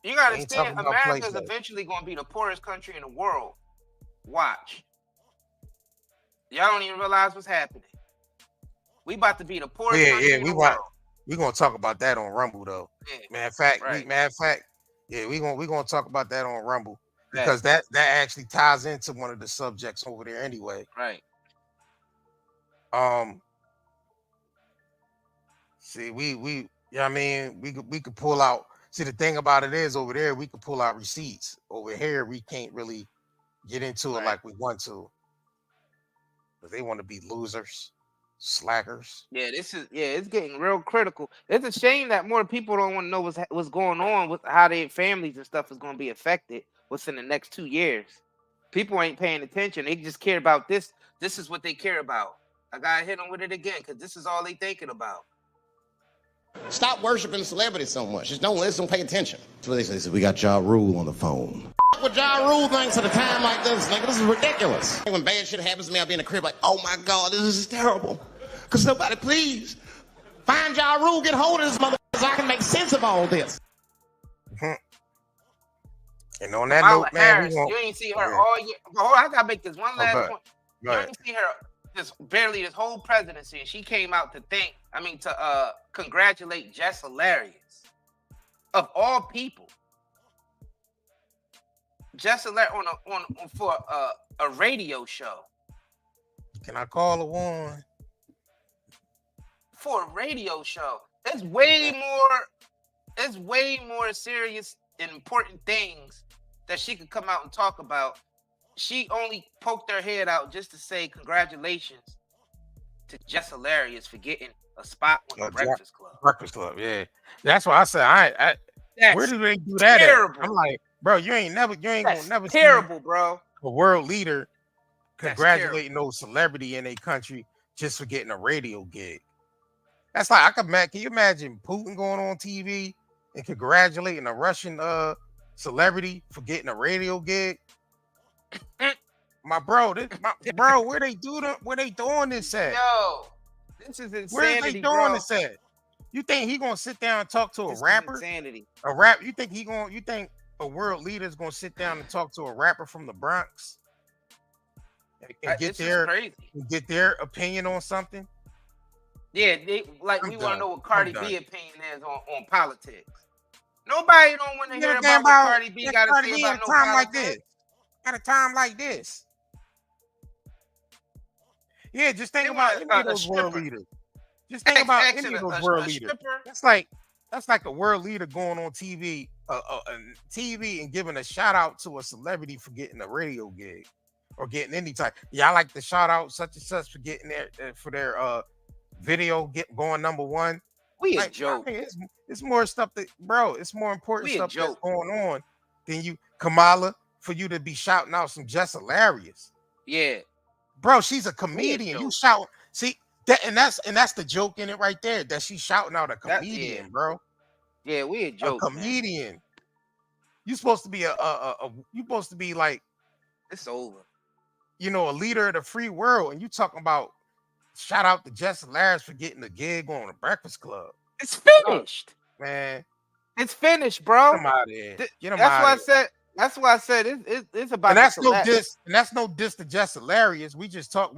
You gotta understand, America's eventually gonna be the poorest country in the world. Watch. Y'all don't even realize what's happening. We about to be the poorest country in the world. We're gonna talk about that on Rumble though. Yeah. Matter of fact, we're gonna talk about that on Rumble, because that actually ties into one of the subjects over there anyway. Right. See, we you know what I mean, we could pull out. See, the thing about it is, over there we could pull out receipts. Over here we can't really get into it like we want to. They want to be losers, slackers. Yeah, it's getting real critical. It's a shame that more people don't want to know what's going on with how their families and stuff is going to be affected within the next 2 years. People ain't paying attention. They just care about this. This is what they care about. I gotta hit them with it again, because this is all they thinking about. Stop worshiping celebrities so much. Just don't listen, don't pay attention. That's what they say. We got Ja Rule on the phone. What Ja Rule thinks at a time like this, nigga, this is ridiculous. When bad shit happens to me, I'll be in the crib like, oh my God, this is terrible. Could somebody please find Ja Rule, get hold of this motherfucker so I can make sense of all this. And on that note, man, you ain't see her all year. Hold on, I gotta make this one last point. You ain't see her this whole presidency, and she came out to congratulate Jess Hilarious, of all people. Jess Hilarious for a radio show. Can I call a one? For a radio show, it's way more serious and important things that she could come out and talk about. She only poked her head out just to say congratulations to Jess Hilarious for getting a spot on the Breakfast Club. Breakfast Club, yeah. That's why I said, where do they do that terrible. At? I'm like, bro, you ain't gonna never terrible, bro. A world leader congratulating no celebrity in a country just for getting a radio gig. That's like, can you imagine Putin going on TV and congratulating a Russian celebrity for getting a radio gig? Bro, where they doing this at? Yo, this is insanity. Where are they doing this at? You think he gonna sit down and talk to a rapper? Insanity. You think a world leader is gonna sit down and talk to a rapper from the Bronx and get their opinion on something? Yeah, we want to know what Cardi B opinion is on politics. Nobody don't want to hear about what Cardi B got to say about no politics. At a time like this. Yeah, just think about any of those world leaders. Just think about any of those world leaders. That's like a world leader going on TV, and giving a shout out to a celebrity for getting a radio gig or getting any type. Yeah, I like to shout out such and such for getting their video going #1. We a joke. I mean, it's more stuff it's more important stuff that's going on than you. Kamala for you to be shouting out some just hilarious. Yeah. Bro, she's a comedian. You shout, see that, and that's the joke in it right there. That she's shouting out a comedian, bro. Yeah, we a joke. A comedian. Man. You supposed to be you supposed to be like, it's over. You know, a leader of the free world, and you talking about shout out to Jess Hilarious for getting a gig on the Breakfast Club. It's finished, man. It's finished, bro. Get him out of here. Get him that's out why of I said. That's why I said it's about. And that's no diss. And that's no diss to Jess Hilarious. We just talking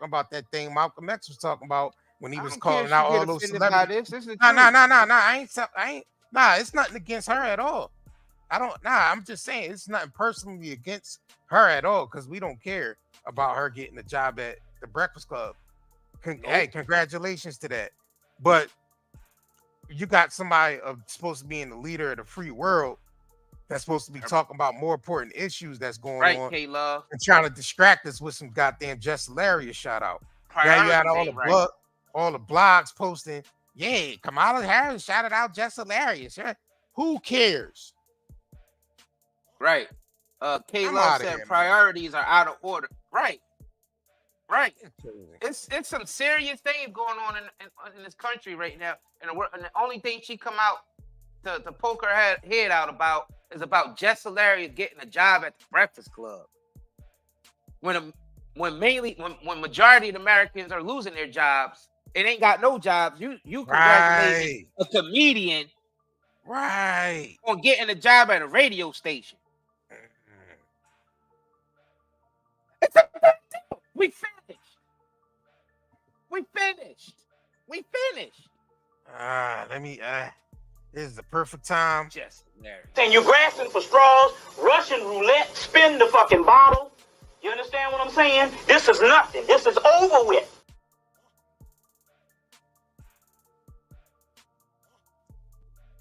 about that thing Malcolm X was talking about when he was calling out all those celebrities. Nah, it's nothing against her at all. I'm just saying it's nothing personally against her at all because we don't care about her getting a job at the Breakfast Club. Hey, congratulations to that. But you got somebody supposed to be in the leader of the free world that's supposed to be talking about more important issues that's going on, K-Love, and trying to distract us with some goddamn just hilarious shout out. Now you had all the blogs posting, yeah, Kamala Harris shouted out just hilarious. Yeah. Who cares? Right. K-Love said priorities are out of order. Right. It's some serious things going on in this country right now, and the only thing she come out to poke her head out about is about Jess Hilarious getting a job at the Breakfast Club. When majority of the Americans are losing their jobs, it ain't got no jobs. You congratulate a comedian, on getting a job at a radio station. We finished. This is the perfect time. And you're grasping for straws, Russian roulette, spin the fucking bottle. You understand what I'm saying? This is nothing. This is over with.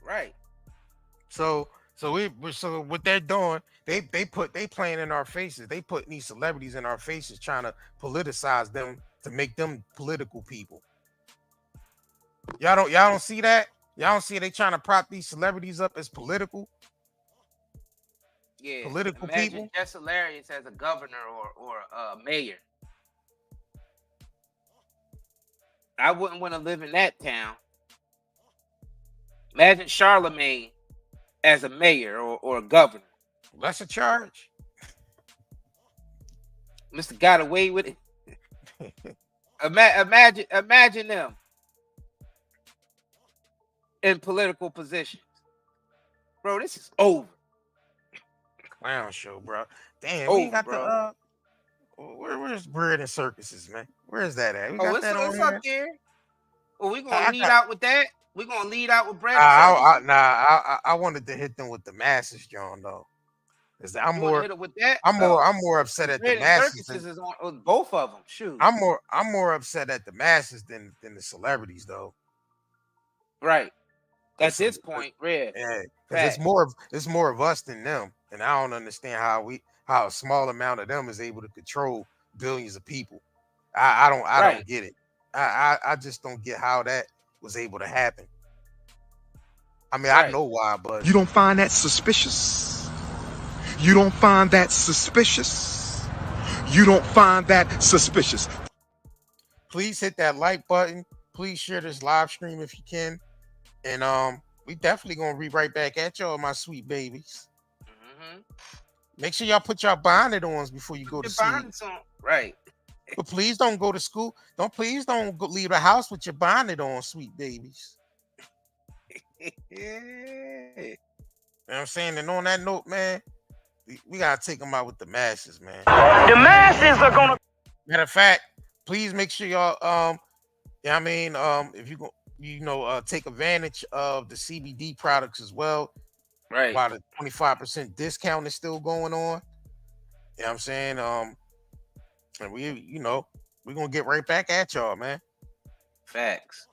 Right. So what they're doing, they playing in our faces. They putting these celebrities in our faces, trying to politicize them to make them political people. Y'all don't see that? Y'all don't see they trying to prop these celebrities up as political? Yeah. Political imagine people. Jess Hilarious as a governor or a mayor. I wouldn't want to live in that town. Imagine Charlemagne as a mayor or a governor. That's a charge. Mr. Got away with it. Imagine them in political positions. Bro, this is over. Clown show, bro. Damn, over, we got bro. where's Bread and Circuses, man? Where's that at? We got that on it's here? up there. Well, we're gonna lead out with that. We're gonna lead out with Bread. I wanted to hit them with the masses, John, though. I'm more upset at the masses. Is on both of them. Shoot. I'm more upset at the masses than the celebrities, though. Right. At this point, Red. Yeah, because it's more of us than them, and I don't understand how a small amount of them is able to control billions of people. I don't get it. I just don't get how that was able to happen. I mean, I know why, but you don't find that suspicious. You don't find that suspicious. You don't find that suspicious. Please hit that like button. Please share this live stream if you can. And we definitely gonna be right back at y'all, my sweet babies. Mm-hmm. Make sure y'all put y'all bonnet on before you go to sleep. Right. But please don't go to school. Please don't leave the house with your bonnet on, sweet babies. You know what I'm saying? And on that note, man, we gotta take them out with the masses, man. The masses are gonna. Matter of fact, please make sure y'all if you go, take advantage of the CBD products as well. Right. While the 25% discount is still going on. You know what I'm saying? And we're gonna get right back at y'all, man. Facts.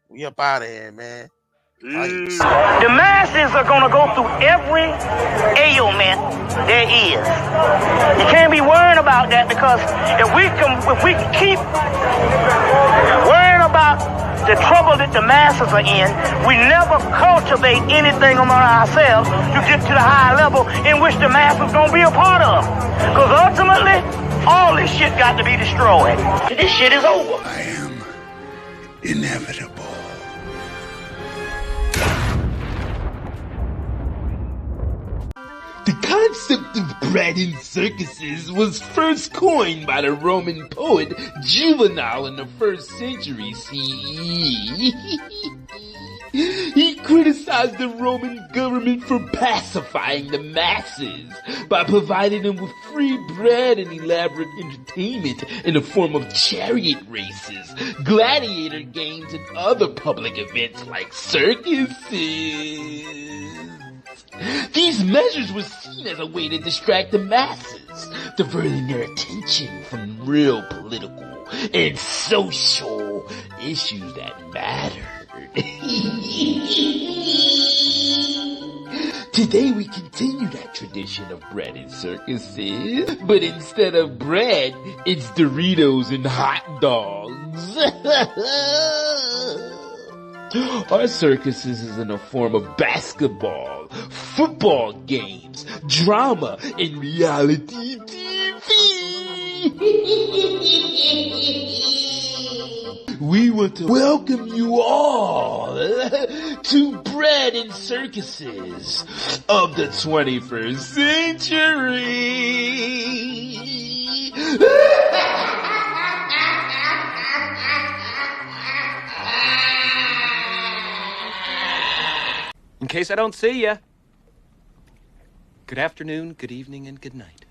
We up out of here, man. The masses are gonna go through every ailment there is. You can't be worrying about that, because if we can keep worrying about the trouble that the masses are in, we never cultivate anything among ourselves to get to the high level in which the masses gonna be a part of. Because ultimately, all this shit got to be destroyed. This shit is over. I am inevitable. The concept of bread in circuses was first coined by the Roman poet Juvenal in the 1st century CE. He criticized the Roman government for pacifying the masses by providing them with free bread and elaborate entertainment in the form of chariot races, gladiator games, and other public events like circuses. These measures were seen as a way to distract the masses, diverting their attention from real political and social issues that mattered. Today we continue that tradition of bread in circuses, but instead of bread, it's Doritos and hot dogs. Our circuses is in a form of basketball, football games, drama, and reality TV. We want to welcome you all to Bread and Circuses of the 21st century. In case I don't see ya, good afternoon, good evening, and good night.